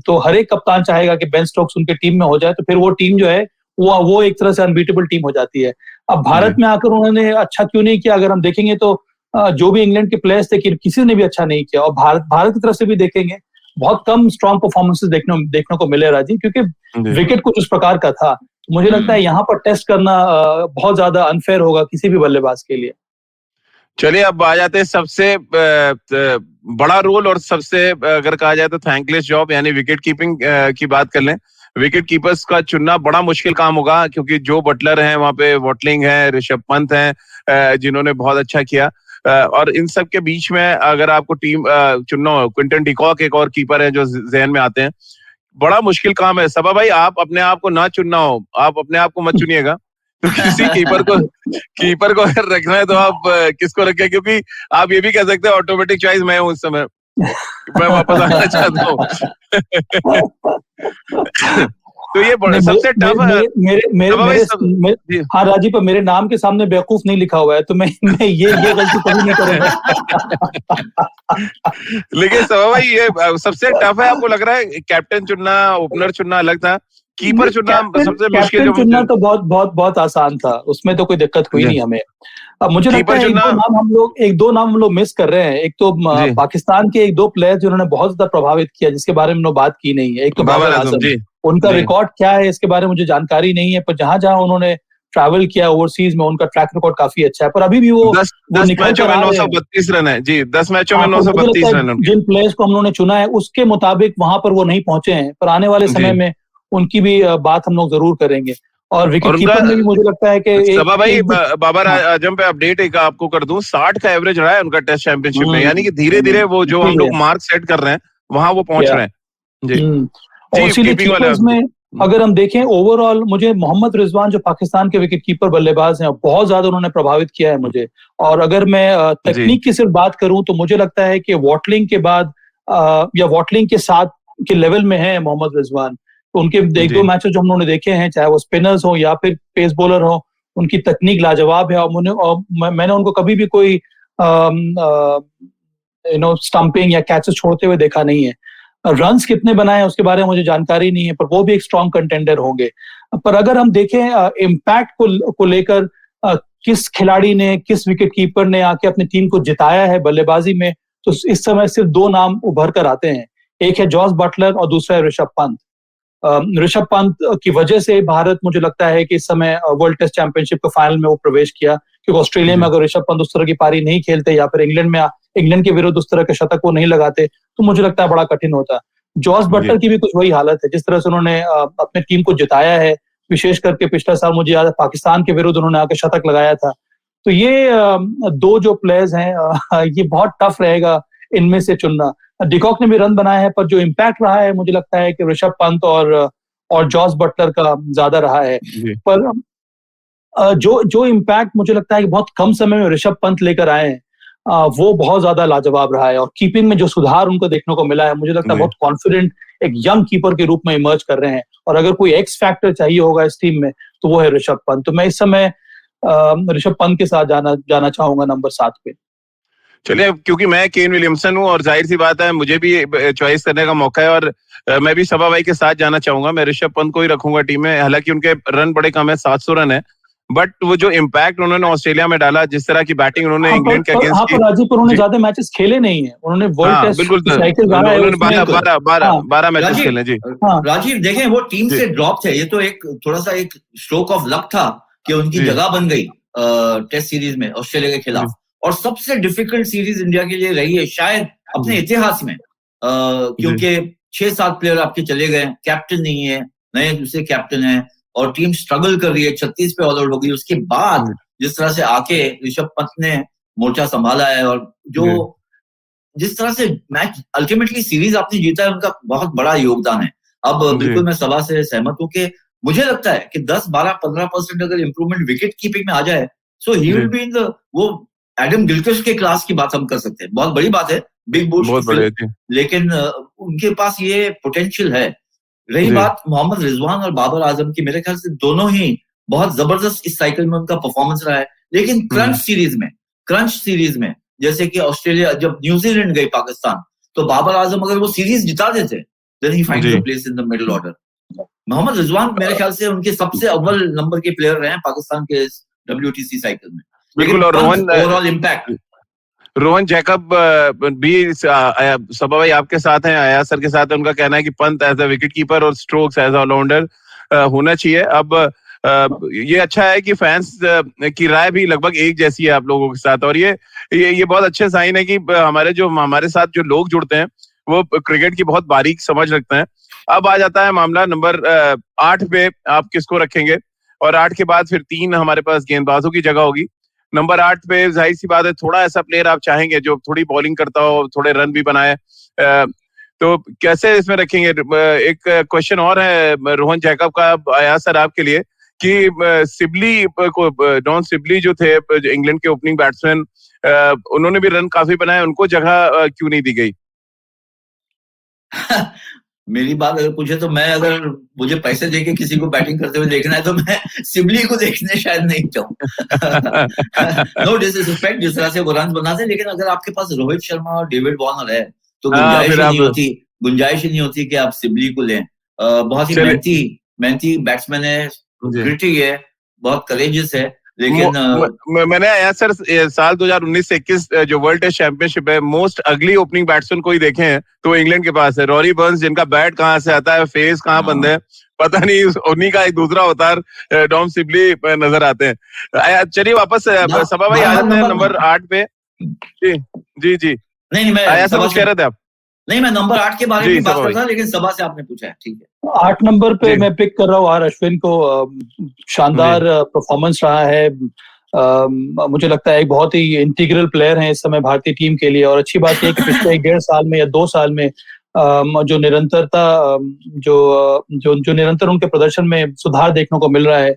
तो हर एक कप्तान चाहेगा कि बेन स्टोक्स उनके टीम में हो जाए, तो फिर वो टीम जो है वो एक तरह से अनबीटेबल टीम हो जाती है। अब भारत में आकर उन्होंने अच्छा क्यों नहीं किया, अगर हम देखेंगे तो जो भी इंग्लैंड के प्लेयर्स थे किसी ने भी अच्छा नहीं किया। और भारत की तरफ से भी देखेंगे बहुत कम स्ट्रॉन्ग परफॉर्मेंसेस देखने को मिले राजीव, क्योंकि विकेट कुछ उस प्रकार का था। मुझे लगता है यहाँ पर टेस्ट करना बहुत ज्यादा अनफेयर होगा किसी भी बल्लेबाज के लिए। चलिए अब आ जाते हैं सबसे बड़ा रोल और सबसे अगर कहा जाए तो थैंकलेस जॉब, यानी विकेट कीपिंग की बात कर लें। विकेट कीपर्स का चुनना बड़ा मुश्किल काम होगा, क्योंकि जो बटलर हैं वहां पे, वॉटलिंग है, ऋषभ पंत हैं जिन्होंने बहुत अच्छा किया। और इन सब के बीच में अगर आपको टीम चुनना हो, क्विंटन डिकॉक एक और कीपर है जो जहन में आते हैं। बड़ा मुश्किल काम है। सभा भाई, आप अपने आप को ना चुनना हो, आप अपने आप को मत चुनिएगा। तो किसी कीपर को अगर रखना है तो आप किसको रखें? क्योंकि आप ये भी कह सकते हैं ऑटोमेटिक चॉइस मैं हूं इस समय, मैं वापस आना चाहता हूँ। तो ये सबसे टफ हाँ राजीव, पर मेरे नाम के सामने बेवकूफ नहीं लिखा हुआ है, तो मैं ये गलती कभी नहीं करूंगा। लेकिन सभा भाई, ये सबसे टफ है। आपको लग रहा है कैप्टन चुनना, ओपनर चुनना अलग था, कीपर चुनना सबसे मुश्किल? कैप्टन चुनना तो बहुत आसान था, उसमें तो कोई दिक्कत हुई नहीं हमें। अब मुझे लगता है एक दो नाम हम लोग मिस कर रहे हैं। एक तो पाकिस्तान के 1-2 प्लेयर जिन्होंने बहुत ज्यादा प्रभावित किया, जिसके बारे में बात की नहीं है। एक तो बाबर आजम, उनका रिकॉर्ड क्या है इसके बारे में मुझे जानकारी नहीं है, पर जहां जहां उन्होंने ट्रैवल किया ओवरसीज में, उनका ट्रैक रिकॉर्ड काफी अच्छा है। पर अभी भी वो 10 मैचों में 932 रन है जी, 10 मैचों में 932 रन। जिन प्लेयर्स को हम लोगों ने चुना है उसके मुताबिक वहां पर वो नहीं पहुंचे हैं, पर आने वाले समय में उनकी भी बात हम लोग जरूर करेंगे। और विकेट कीपर में भी मुझे लगता है कि सभा भाई, बाबर आजम पे अपडेट एक आपको कर दूं, 60 का एवरेज रहा है उनका टेस्ट चैंपियनशिप में। यानी कि धीरे धीरे वो जो हम लोग मार्क सेट कर रहे हैं वहां वो पहुंच रहे हैं जी। अगर हम देखें ओवरऑल, मुझे मोहम्मद रिजवान जो पाकिस्तान के विकेट कीपर बल्लेबाज हैं, बहुत ज्यादा उन्होंने प्रभावित किया है मुझे। और अगर मैं तकनीक की सिर्फ बात करूं तो मुझे लगता है कि वॉटलिंग के बाद या वॉटलिंग के साथ के लेवल में है मोहम्मद रिजवान। तो उनके 1-2 मैचेस जो हम लोगों ने देखे हैं, चाहे वो स्पिनर्स हो या फिर पेस बॉलर हो, उनकी तकनीक लाजवाब है। और मैंने उनको कभी भी कोई स्टंपिंग या कैचेस छोड़ते हुए देखा नहीं है। रन्स कितने बनाए उसके बारे में मुझे जानकारी नहीं है, पर वो भी एक स्ट्रॉन्ग कंटेंडर होंगे। पर अगर हम देखें इम्पैक्ट को लेकर, किस खिलाड़ी ने, किस विकेट कीपर ने आके अपनी टीम को जिताया है बल्लेबाजी में, तो इस समय सिर्फ 2 नाम उभर कर आते हैं। एक है जॉस बटलर और दूसरा है ऋषभ पंत। ऋषभ पंत की वजह से भारत मुझे लगता है कि इस समय वर्ल्ड टेस्ट चैंपियनशिप के फाइनल में वो प्रवेश किया, क्योंकि ऑस्ट्रेलिया में अगर ऋषभ पंत उस तरह की पारी नहीं खेलते या फिर इंग्लैंड के विरुद्ध उस तरह के शतक वो नहीं लगाते तो मुझे लगता है बड़ा कठिन होता। जॉस बटलर की भी कुछ वही हालत है, जिस तरह से उन्होंने अपने टीम को जिताया है, विशेष करके पिछला साल मुझे याद है पाकिस्तान के विरुद्ध उन्होंने आके शतक लगाया था। तो ये दो जो प्लेयर्स हैं ये बहुत टफ रहेगा इनमें से चुनना। डिकॉक ने भी रन बनाए हैं, पर जो इम्पैक्ट रहा है मुझे लगता है कि ऋषभ पंत और जॉस बटलर का ज्यादा रहा है। पर जो इम्पैक्ट मुझे लगता है कि बहुत कम समय में ऋषभ पंत लेकर आए हैं वो बहुत ज्यादा लाजवाब रहा है, और कीपिंग में जो सुधार उनको देखने को मिला है मुझे लगता है बहुत कॉन्फिडेंट एक यंग कीपर के रूप में इमर्ज कर रहे हैं। और अगर कोई एक्स फैक्टर चाहिए होगा इस टीम में तो वो है ऋषभ पंत। तो मैं इस समय ऋषभ पंत के साथ जाना चाहूंगा नंबर 7 पे। चलिए, क्योंकि मैं केन विलियमसन हूँ और जाहिर सी बात है मुझे भी चॉइस करने का मौका है, और मैं भी सभा भाई के साथ जाना चाहूंगा। मैं ऋषभ पंत को ही रखूंगा टीम में, हालांकि उनके रन बड़े कम है, 700 रन है, बट वो जो इम्पैक्ट उन्होंने ऑस्ट्रेलिया में डाला, जिस तरह की बैटिंग उन्होंने इंग्लैंड के अगेंस्ट की। राजीव, उन्होंने ज्यादा मैचेस खेले नहीं है, उन्होंने वर्ल्ड टेस्ट बिल्कुल साइकिल गाड़ा है, उन्होंने 12 मैचेस खेले जी। राजीव देखें, वो टीम से ड्रॉप थे, ये तो एक थोड़ा सा एक स्ट्रोक ऑफ लक था कि उनकी जगह बन गई टेस्ट सीरीज में ऑस्ट्रेलिया के खिलाफ, और सबसे डिफिकल्ट सीरीज इंडिया के लिए रही है शायद अपने इतिहास में, क्योंकि 6-7 प्लेयर आपके चले गए, कैप्टन नहीं है, नए दूसरे कैप्टन है, और टीम स्ट्रगल कर रही है, 36 पे ऑल आउट हो गई। उसके बाद जिस तरह से आके ऋषभ पंत ने मोर्चा संभाला है, और जो जिस तरह से मैच अल्टीमेटली सीरीज आपने जीता है, उनका बहुत बड़ा योगदान है। अब बिल्कुल मैं सभा से सहमत हूँ कि मुझे लगता है कि 10, 12, 15% अगर इंप्रूवमेंट विकेट कीपिंग में आ जाए, so he will be in the वो एडम गिलक्रिस्ट के क्लास की बात हम कर सकते हैं। बहुत बड़ी बात है, बिग बुश, लेकिन उनके पास ये पोटेंशियल है। रही बात मोहम्मद रिजवान और बाबर आजम की, मेरे ख्याल से दोनों ही बहुत जबरदस्त इस साइकिल में उनका परफॉर्मेंस रहा है, लेकिन क्रंच सीरीज में जैसे कि ऑस्ट्रेलिया जब न्यूजीलैंड गई पाकिस्तान, तो बाबर आजम अगर वो सीरीज जिता देते, then he finds a place in the middle order. Mohammad Rizwan मेरे ख्याल से उनके सबसे अव्वल नंबर के प्लेयर रहे हैं पाकिस्तान के WTC साइकिल में। बिल्कुल, और ओवरऑल इम्पैक्ट रोहन जैकब भी सभा भाई आपके साथ हैं, आया सर के साथ है। उनका कहना है कि Pant as a wicketkeeper और स्ट्रोक्स एज ऑलराउंडर होना चाहिए। अब ये अच्छा है कि फैंस की राय भी लगभग एक जैसी है आप लोगों के साथ, और ये बहुत अच्छे साइन है कि हमारे साथ जो लोग जुड़ते हैं वो क्रिकेट की बहुत बारीक समझ रखते हैं। अब आ जाता है मामला नंबर 8 पे, आप किसको रखेंगे? और 8 के बाद फिर 3 हमारे पास गेंदबाजों की जगह होगी। नंबर 8 पे जाहिर सी बात है थोड़ा ऐसा प्लेयर आप चाहेंगे जो थोड़ी बॉलिंग करता हो, थोड़े रन भी बनाए, तो कैसे इसमें रखेंगे? एक क्वेश्चन और है रोहन जैकब का आया सर आपके लिए कि डॉन सिबली जो थे इंग्लैंड के ओपनिंग बैट्समैन, उन्होंने भी रन काफी बनाए, उनको जगह क्यों नहीं दी गई? मेरी बात अगर पूछे तो मैं, अगर मुझे पैसे देके किसी को बैटिंग करते हुए देखना है तो मैं सिबली को देखने शायद नहीं चाहूँ। नो डिसरिस्पेक्ट, जिस तरह से वो रन बनाते हैं, लेकिन अगर आपके पास रोहित शर्मा और डेविड वार्नर है तो गुंजाइश ही नहीं होती कि आप सिबली को लें। बहुत ही मेहनती बैट्समैन है, ग्रिटी है, बहुत करेजियस है, लेकिन मैंने आया सर साल 2019 से 21 जो वर्ल्ड टेस्ट चैंपियनशिप है, मोस्ट अगली ओपनिंग बैट्समैन कोई देखे हैं तो इंग्लैंड के पास है रॉरी बर्न्स, जिनका बैट कहाँ से आता है, फेस कहाँ बंद है, पता नहीं, उन्हीं का एक दूसरा अवतार डॉन सिबली नजर आते हैं। चलिए वापस सभा भाई आ जाते हैं नंबर 8 पे। जी नहीं, मैं आया सर कुछ कह रहे थे आप? नहीं, मैं नंबर 8 के बारे में बात कर रहा था, लेकिन सभा से आपने पूछा है, ठीक है। 8 नंबर पे मैं पिक कर रहा हूँ आर अश्विन को। शानदार परफॉर्मेंस रहा है, मुझे लगता है एक बहुत ही इंटीग्रल प्लेयर है इस समय भारतीय टीम के लिए। और अच्छी बात यह है कि पिछले 1.5 साल में या 2 साल में जो निरंतरता जो निरंतर उनके प्रदर्शन में सुधार देखने को मिल रहा है,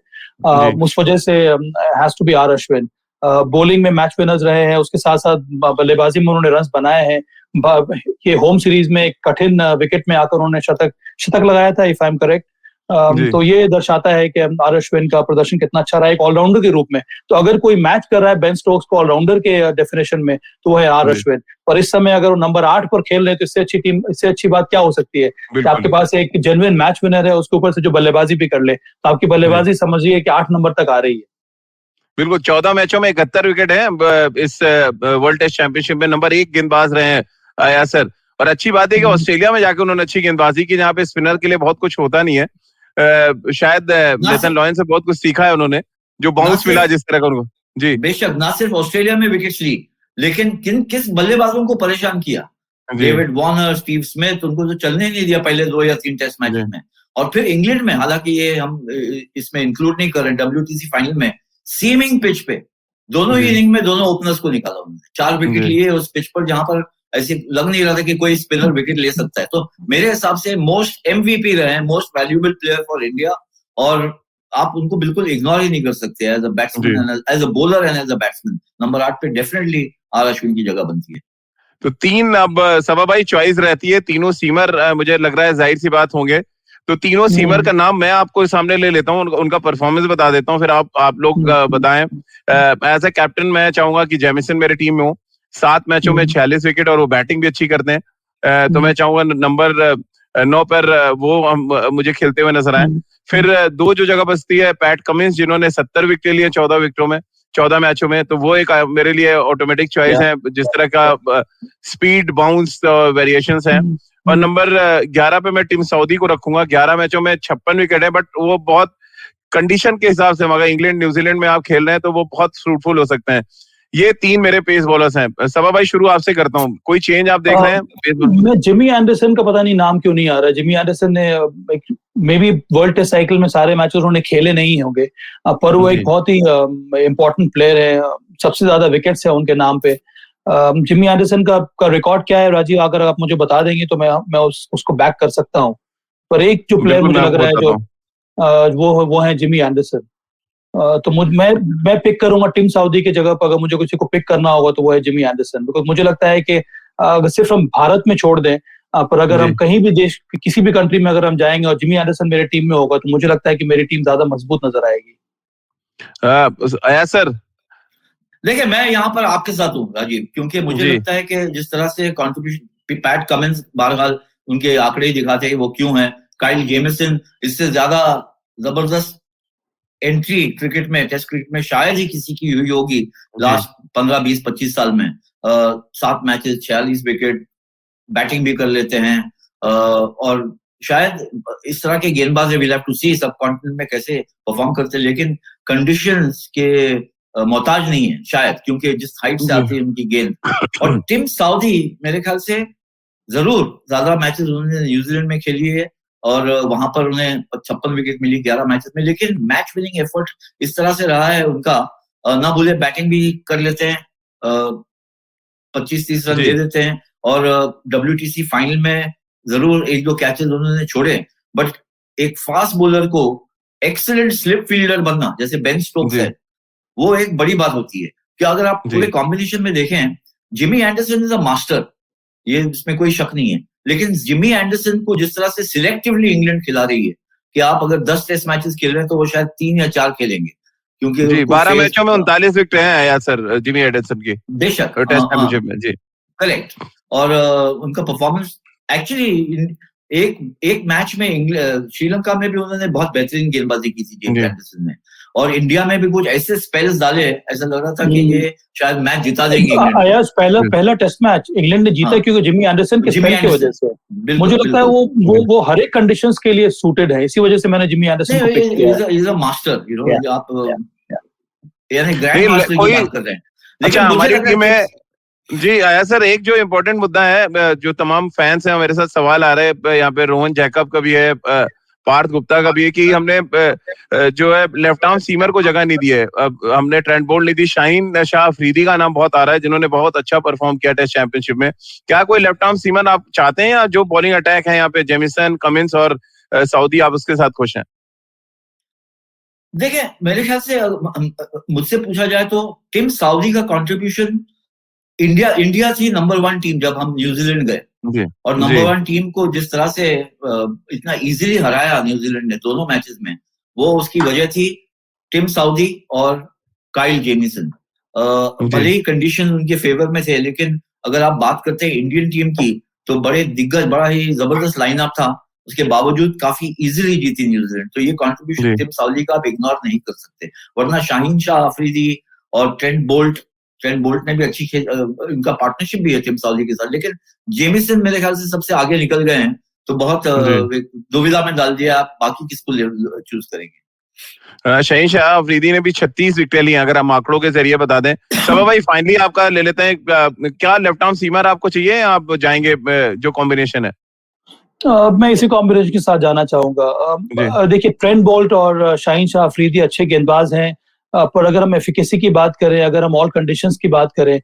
उस वजह से has to be R Ashwin. Bowling में मैच विनर्स रहे हैं, उसके साथ साथ बल्लेबाजी में उन्होंने रन बनाए हैं। ये होम सीरीज में एक कठिन विकेट में आकर उन्होंने शतक लगाया था, इफ आई एम करेक्ट। तो ये दर्शाता है कि आर अश्विन का प्रदर्शन कितना अच्छा रहा है एक ऑलराउंडर के रूप में। तो अगर कोई मैच कर रहा है बेन स्टोक्स को ऑलराउंडर के डेफिनेशन में तो वो है आर अश्विन। और इस समय अगर वो नंबर 8 पर खेल रहे हैं तो इससे अच्छी बात क्या हो सकती है कि आपके पास एक जेन्युइन मैच विनर है, उसके ऊपर से जो बल्लेबाजी भी कर ले, तो आपकी बल्लेबाजी समझिए कि 8 नंबर तक आ रही है। बिल्कुल, 14 मैचों में 71 विकेट है इस वर्ल्ड टेस्ट चैंपियनशिप में। नंबर 1 गेंदबाज रहे हैं आया सर, और अच्छी बात है कि ऑस्ट्रेलिया में जाके उन्होंने अच्छी गेंदबाजी की, जहाँ पे स्पिनर के लिए बहुत कुछ होता नहीं है। शायद नेथन लॉयन से बहुत कुछ सीखा है उन्होंने, जो बाउंस मिला जिस तरह का उनको। जी बेशक, ना सिर्फ ऑस्ट्रेलिया में विकेट्स ली, लेकिन किस बल्लेबाजों को परेशान किया। डेविड वार्नर, स्टीव स्मिथ, उनको तो चलने नहीं दिया पहले 2 या 3 टेस्ट मैचेस में। और फिर इंग्लैंड में, हालांकि ये हम इसमें इंक्लूड नहीं कर रहे, WTC फाइनल में सीमिंग पिच पे दोनों ही इनिंग में दोनों ओपनर्स को निकाला उन्होंने, 4 विकेट लिए उस पिच पर, जहां पर ऐसे लग नहीं रहा था कि कोई स्पिनर विकेट ले सकता है। तो मेरे हिसाब से मोस्ट MVP रहे हैं, most valuable player for India, और आप उनको बिल्कुल इग्नोर ही नहीं कर सकते as a batsman, as a bowler and as a batsman. Number 8 पे डेफिनेटली आर अश्विन की जगह बनती है। तो 3 अब सबा भाई चॉइस रहती है, तीनों सीमर मुझे लग रहा है जाहिर सी बात होंगे। तो तीनों सीमर का नाम मैं आपको सामने ले लेता हूँ, उनका परफॉर्मेंस बता देता हूँ, फिर आप लोग बताएं। एज ए कैप्टन मैं चाहूंगा कि जेमिसन मेरे टीम में हो। 7 मैचों में 46 विकेट, और वो बैटिंग भी अच्छी करते हैं। तो मैं चाहूंगा नंबर 9 पर वो मुझे खेलते हुए नजर आए। फिर 2 जो जगह बचती है, पैट कमिंस, जिन्होंने 70 विकेट लिए 14 विकेटों में, 14 मैचों में, तो वो एक मेरे लिए ऑटोमेटिक चॉइस है, जिस तरह का स्पीड, बाउंस वेरिएशंस हैं। और नंबर 11 पे मैं टीम सऊदी को रखूंगा। 11 मैचों में 56 विकेट है, बट वो बहुत कंडीशन के हिसाब से, मगर इंग्लैंड न्यूजीलैंड में आप खेल रहे हैं तो वो बहुत फ्रूटफुल हो सकते हैं। ये 3 मेरे पेस बॉलर्स हैं। सबा भाई शुरू आपसे करता हूँ, कोई चेंज आप देख रहे हैं? मैं जिमी एंडरसन का पता नहीं नाम क्यों नहीं आ रहा। जिमी एंडरसन ने maybe world test cycle में सारे मैचेस उन्होंने खेले नहीं होंगे, पर वो एक बहुत ही इम्पोर्टेंट प्लेयर है, सबसे ज्यादा विकेट्स है उनके नाम पे। जिमी एंडरसन का रिकॉर्ड क्या है राजीव, अगर आप मुझे बता देंगे तो मैं उसको बैक कर सकता हूँ। पर एक जो प्लेयर मुझे लग रहा है जो वो है जिमी एंडरसन। तो मैं पिक करूंगा टीम सऊदी की जगह पर, अगर मुझे किसी को पिक करना होगा तो वो है जिमी एंडरसन। बिकॉज मुझे लगता है कि अगर सिर्फ हम भारत में छोड़ दें, पर अगर हम कहीं भी देश, किसी भी कंट्री में अगर हम जाएंगे और जिमी एंडरसन मेरे टीम में होगा, तो मुझे लगता है कि मेरी टीम ज्यादा मजबूत नजर आएगी। आया सर? देखिए, मैं यहाँ पर आपके साथ हूँ राजीव, क्योंकि मुझे लगता है कि जिस तरह से कंट्रीब्यूशन पैट कमिंस बहरहाल उनके आंकड़े ही दिखाते हैं वो क्यों है। काइल जेमिसन इससे ज्यादा जबरदस्त एंट्री क्रिकेट में, टेस्ट क्रिकेट में शायद ही किसी की हुई होगी लास्ट 15, 20, 25 साल में। 7 मैचेस, 46 विकेट, बैटिंग भी कर लेते हैं, और शायद इस तरह के गेंदबाज विल हैव टू सी सब कॉन्टिनेंट में कैसे परफॉर्म करते हैं, लेकिन कंडीशंस के मोहताज नहीं है शायद, क्योंकि जिस हाइट से आती है उनकी गेंद। और टीम सऊदी मेरे ख्याल से जरूर ज्यादा मैचेस उन्होंने न्यूजीलैंड में खेली है, और वहां पर उन्हें 56 विकेट मिली 11 मैचेस में, लेकिन मैच विनिंग एफर्ट इस तरह से रहा है उनका, ना भूले बैटिंग भी कर लेते हैं, 25-30 रन दे देते हैं, और WTC फाइनल में जरूर 1-2 कैचेस उन्होंने छोड़े, बट एक फास्ट बॉलर को एक्सीलेंट स्लिप फील्डर बनना, जैसे बेन स्टोक्स है, वो एक बड़ी बात होती है। कि अगर आप पूरे कॉम्बिनेशन में देखें, Jimmy Anderson is a master, ये इसमें कोई शक नहीं है, लेकिन जिमी एंडरसन को जिस तरह से सिलेक्टिवली इंग्लैंड खिला रही है, कि आप अगर 10 टेस्ट मैचेस खेल रहे हैं तो वो शायद 3 या 4 खेलेंगे, क्योंकि 12 मैचों में 39 विकेट हैं यार सर जिमी एंडरसन की, बेशक टेस्ट चैंपियनशिप में। जी करेक्ट। और उनका परफॉर्मेंस एक्चुअली एक मैच में श्रीलंका में भी उन्होंने बहुत बेहतरीन गेंदबाजी की थी जिमी एंडरसन ने, और इंडिया में भी कुछ ऐसे स्पेल्स डाले, ऐसा लग रहा था कि ये शायद मैच जिता देंगे इंग्लैंड। पहला टेस्ट मैच इंग्लैंड ने जीता क्योंकि जिमी एंडरसन के स्पेल की वजह से। मुझे लगता है वो हर एक कंडीशंस के लिए सूटेड है, इसी वजह से मैंने जिमी एंडरसन को पिक किया। Is a master, you know, आप यानी ग्रैंड मास्टर की बात कर रहे हैं। लेकिन हमारी टीम में जी आया सर, एक जो इम्पोर्टेंट मुद्दा है, जो तमाम फैंस हैं मेरे साथ सवाल आ रहे हैं, यहाँ पे रोहन जैकब का भी है, पार्थ गुप्ता का भी है, कि हमने जो है लेफ्ट आर्म सीमर को जगह नहीं दी है। अब हमने ट्रेंट बोल्ट नहीं दी। शाहीन शाह अफरीदी का नाम बहुत आ रहा है, जिन्होंने बहुत अच्छा परफॉर्म किया टेस्ट चैंपियनशिप में। क्या कोई लेफ्ट आर्म सीमर आप चाहते हैं, या जो बॉलिंग अटैक है यहाँ पे जेमिसन, कमिंस और सऊदी, आप उसके साथ खुश हैं? देखिए, मेरे ख्याल से मुझसे पूछा जाए तो टीम सऊदी का कंट्रीब्यूशन, इंडिया थी नंबर 1 टीम जब हम न्यूजीलैंड गए, और नंबर 1 टीम को जिस तरह से इतना इजीली हराया न्यूजीलैंड ने दोनों मैचेस में, वो उसकी वजह थी टीम सऊदी और काइल जेमिसन। भले ही कंडीशन उनके फेवर में थे, लेकिन अगर आप बात करते हैं इंडियन टीम की, तो बड़े दिग्गज, बड़ा ही जबरदस्त लाइनअप था, उसके बावजूद काफी इजीली जीती न्यूजीलैंड। तो ये कंट्रीब्यूशन टीम सऊदी का आप इग्नोर नहीं कर सकते, वरना शाहीन शाह अफरीदी और ट्रेंट बोल्ट ट्रेंट बोल्ट ने भी अच्छी इनका पार्टनरशिप भी है टिम साउदी के साथ, लेकिन जेमिसन मेरे ख्याल से सबसे आगे निकल गए हैं, तो बहुत दुविधा में डाल दिया। आप बाकी किसको चूज करेंगे? शहीन शाह अफरीदी ने भी 36 विकेटें ली, अगर हम आंकड़ों के जरिए बता दें। सबा भाई फाइनली आपका ले लेते हैं, क्या लेफ्ट आर्म सीमर आपको चाहिए, आप जाएंगे जो कॉम्बिनेशन है? मैं इसी कॉम्बिनेशन के साथ जाना चाहूंगा। देखिए, ट्रेंट बोल्ट और शाहीन शाह अफरीदी अच्छे गेंदबाज हैं, पर अगर हम एफिकेसी की बात करें, अगर हम ऑल कंडीशंस की बात करें,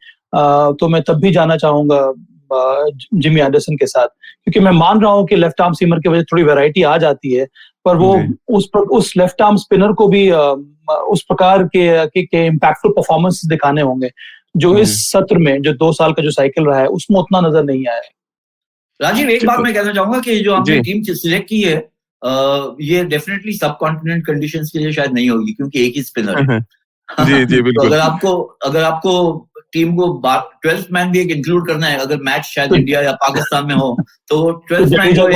तो मैं तब भी जाना चाहूंगा जिमी एंडरसन के साथ, क्योंकि मैं मान रहा हूं कि लेफ्ट आर्म सीमर की वजह थोड़ी वैरायटी आ जाती है, पर वो उस लेफ्ट आर्म स्पिनर को भी उस प्रकार के इम्पैक्टफुल परफॉर्मेंस दिखाने होंगे जो इस सत्र में, जो 2 साल का जो साइकिल रहा है, उसमें उतना नजर नहीं आया है। राजीव, एक बात मैं कहना चाहूंगा कि जो आपने टीम सिलेक्ट की है, ये डेफिनेटली सब कॉन्टिनेंट कंडीशंस के लिए शायद नहीं होगी, क्योंकि एक ही स्पिनर है। जी जी बिल्कुल। तो अगर आपको टीम को 12th मैन भी एक इंक्लूड करना है, अगर मैच शायद इंडिया या पाकिस्तान में हो, तो 12th मैन को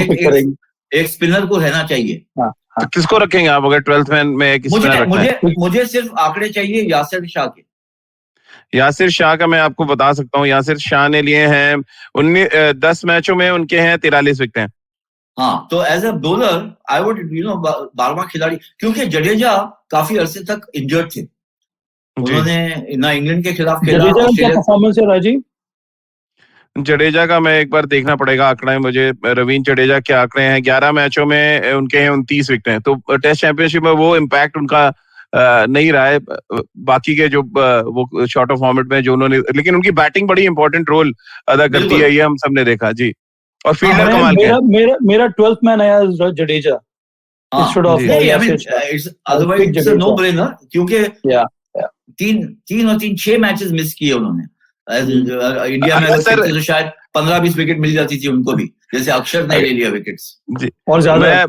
एक स्पिनर को रहना चाहिए। तो किसको रखेंगे आप अगर 12th मैन में एक स्पिनर रखना है? मुझे सिर्फ आंकड़े चाहिए यासिर शाह के। यासिर शाह का मैं आपको बता सकता हूँ, यासिर शाह ने लिए हैं 10 मैचों में उनके हैं 43 विकेटें। हाँ, तो as a bowler I would 12वां खिलाड़ी, क्योंकि जडेजा काफी अरसे तक इंजर्ड थे, उन्होंने ना इंग्लैंड के खिलाफ खेला। परफॉर्मेंस है राजीव जडेजा का मैं एक बार देखना पड़ेगा आंकड़ा, मुझे रवींद्र जडेजा के आंकड़े हैं, 11 मैचों में उनके हैं 29 विकेटें, तो टेस्ट चैंपियनशिप में वो इम्पैक्ट उनका नहीं रहा है, बाकी के जो वो शॉर्ट ऑफ फॉर्मेट में जो उन्होंने, लेकिन उनकी बैटिंग बड़ी इंपॉर्टेंट रोल अदा करती है, ये हम सबने देखा जी। और फील्डर कमाल के। मेरा 12th मैन आया जडेजा, नो ब्रेनर, क्योंकि 6 मैचेस मिस किए उन्होंने। इंडिया में तो शायद 15-20 विकेट मिल जाती थी उनको भी, जैसे अक्षर ने ले लिया विकेट्स और ज्यादा।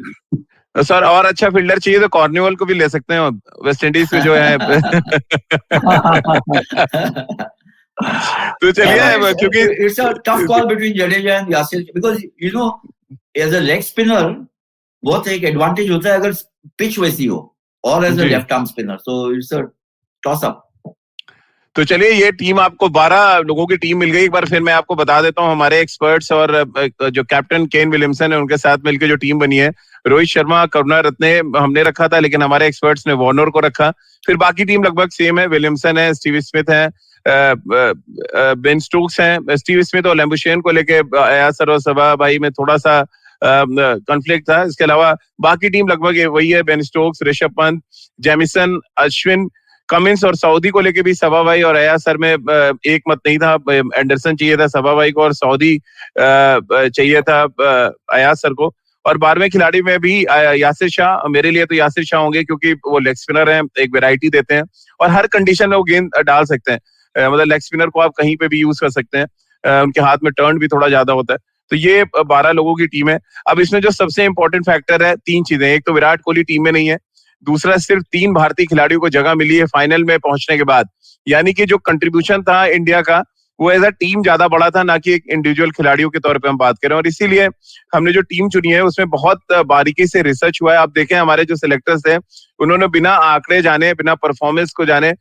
सर और अच्छा फील्डर चाहिए तो कॉर्नवॉल को भी ले सकते हैं, वेस्ट इंडीज में जो है। तो चलिए, क्योंकि it's a tough call between Jadeja and Yasir, because you know as a leg spinner बहुत एक एडवांटेज होता है अगर पिच वैसी हो, और as a left arm spinner, so it's a toss up. तो चलिए, ये टीम आपको 12 लोगों की टीम मिल गई। एक बार फिर मैं आपको बता देता हूँ, हमारे एक्सपर्ट्स और जो कैप्टन केन विलियमसन है उनके साथ मिलकर जो टीम बनी है, रोहित शर्मा, करुणारत्ने हमने रखा था, लेकिन हमारे एक्सपर्ट्स ने वार्नर को रखा। फिर बाकी टीम लगभग सेम है, विलियमसन है, स्टीव स्मिथ है, बेन स्टोक्स है। स्टीव स्मिथ और लैम्बुशेन को लेके यासर और सबा भाई में थोड़ा सा कॉन्फ्लिक्ट था, इसके अलावा बाकी टीम लगभग वही है, Ben Stokes, Rishabh Pant, Jameson, Ashwin, Cummins और सऊदी को लेके भी सबा भाई और अयासर में एक मत नहीं था। एंडरसन चाहिए था सबा भाई को और सऊदी चाहिए था अयासर को। और 12वें खिलाड़ी में भी यासिर शाह, मेरे लिए तो यासिर शाह होंगे, क्योंकि वो लेग स्पिनर हैं, एक वैरायटी देते हैं और हर कंडीशन में वो गेंद डाल सकते हैं, मतलब लेग स्पिनर को आप कहीं पे भी यूज कर सकते हैं, उनके हाथ में टर्न भी थोड़ा ज्यादा होता है। तो ये 12 लोगों की टीम है। अब इसमें जो सबसे इंपॉर्टेंट फैक्टर है, 3 चीजें, एक तो विराट कोहली टीम में नहीं है, दूसरा सिर्फ 3 भारतीय खिलाड़ियों को जगह मिली है फाइनल में पहुंचने के बाद, यानी कि जो कंट्रीब्यूशन था इंडिया का वो एज अ टीम ज्यादा बड़ा था, ना कि एक इंडिविजुअल खिलाड़ियों के तौर पे हम बात करें। और इसीलिए हमने जो टीम चुनी है उसमें बहुत बारीकी से रिसर्च हुआ है। आप देखें हमारे जो सिलेक्टर्स थे उन्होंने बिना आंकड़े जाने, बिना परफॉर्मेंस को जाने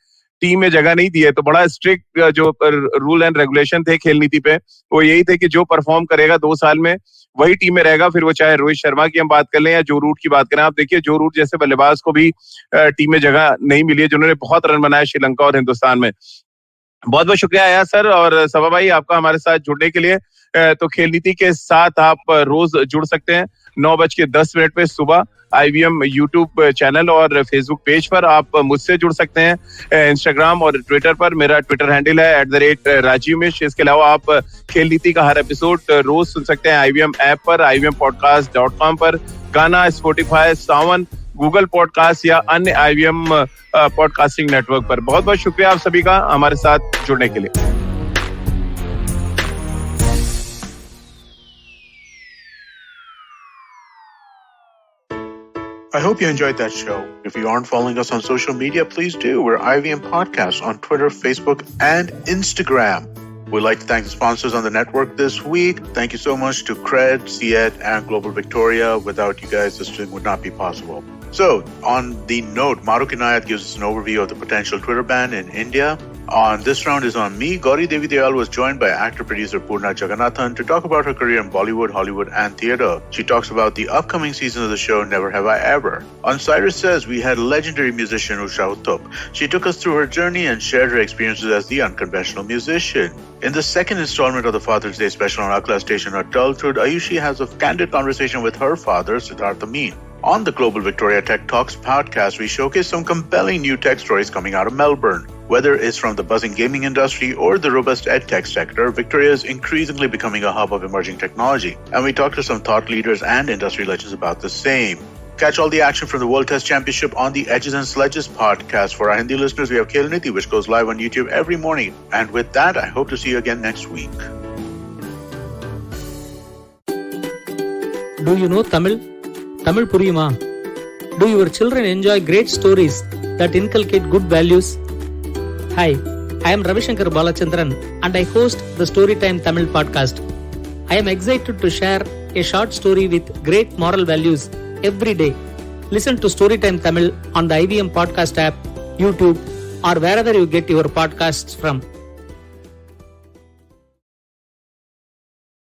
टीम में जगह नहीं दी है। तो बड़ा स्ट्रिक्ट जो रूल एंड रेगुलेशन थे खेल नीति पे, वो यही थे कि जो परफॉर्म करेगा 2 साल में वही टीम में रहेगा। फिर वो चाहे रोहित शर्मा की हम बात कर लें या जो रूट की बात करें, आप देखिए जो रूट जैसे बल्लेबाज को भी टीम में जगह नहीं मिली है, जिन्होंने बहुत रन बनाए श्रीलंका और हिंदुस्तान में। बहुत बहुत शुक्रिया आया सर और सबा भाई आपका हमारे साथ जुड़ने के लिए। तो खेल नीति के साथ आप रोज जुड़ सकते हैं 9:10 पे सुबह IVM यूट्यूब चैनल और फेसबुक पेज पर। आप मुझसे जुड़ सकते हैं इंस्टाग्राम और ट्विटर पर, मेरा ट्विटर हैंडल है @राजीव मिश्र। इसके अलावा आप खेल नीति का हर एपिसोड रोज सुन सकते हैं IVM ऐप पर, IVMpodcast.com पर, गाना, स्पॉटिफाई, सावन, गूगल पॉडकास्ट या अन्य IVM पॉडकास्टिंग नेटवर्क पर। बहुत बहुत शुक्रिया आप सभी का हमारे साथ जुड़ने के लिए। I hope you enjoyed that show. If you aren't following us on social media, please do. We're IVM Podcasts on Twitter, Facebook, and Instagram. We'd like to thank the sponsors on the network this week. Thank you so much to Cred, Ciet, and Global Victoria. Without you guys, this thing would not be possible. So, on the note, Maruk Inayat gives us an overview of the potential Twitter ban in India. On This Round is on me. Gauri Devi Dayal was joined by actor-producer Poorna Jagannathan to talk about her career in Bollywood, Hollywood and theatre. She talks about the upcoming season of the show Never Have I Ever. On Cyrus Says, we had legendary musician Usha Uttup. She took us through her journey and shared her experiences as the unconventional musician. In the second installment of the Father's Day special on Akla Station Adulthood, Ayushi has a candid conversation with her father, Siddharth Amin. On the Global Victoria Tech Talks podcast, we showcase some compelling new tech stories coming out of Melbourne. Whether it's from the buzzing gaming industry or the robust edtech sector, Victoria is increasingly becoming a hub of emerging technology. And we talk to some thought leaders and industry legends about the same. Catch all the action from the World Test Championship on the Edges and Sledges podcast. For our Hindi listeners, we have Khel Niti, which goes live on YouTube every morning. And with that, I hope to see you again next week. Do you know Tamil? Tamil Puriyuma? Do your children enjoy great stories that inculcate good values? Hi, I am Ravishankar Balachandran and I host the Storytime Tamil podcast. I am excited to share a short story with great moral values every day. Listen to Storytime Tamil on the IVM podcast app, YouTube, or wherever you get your podcasts from.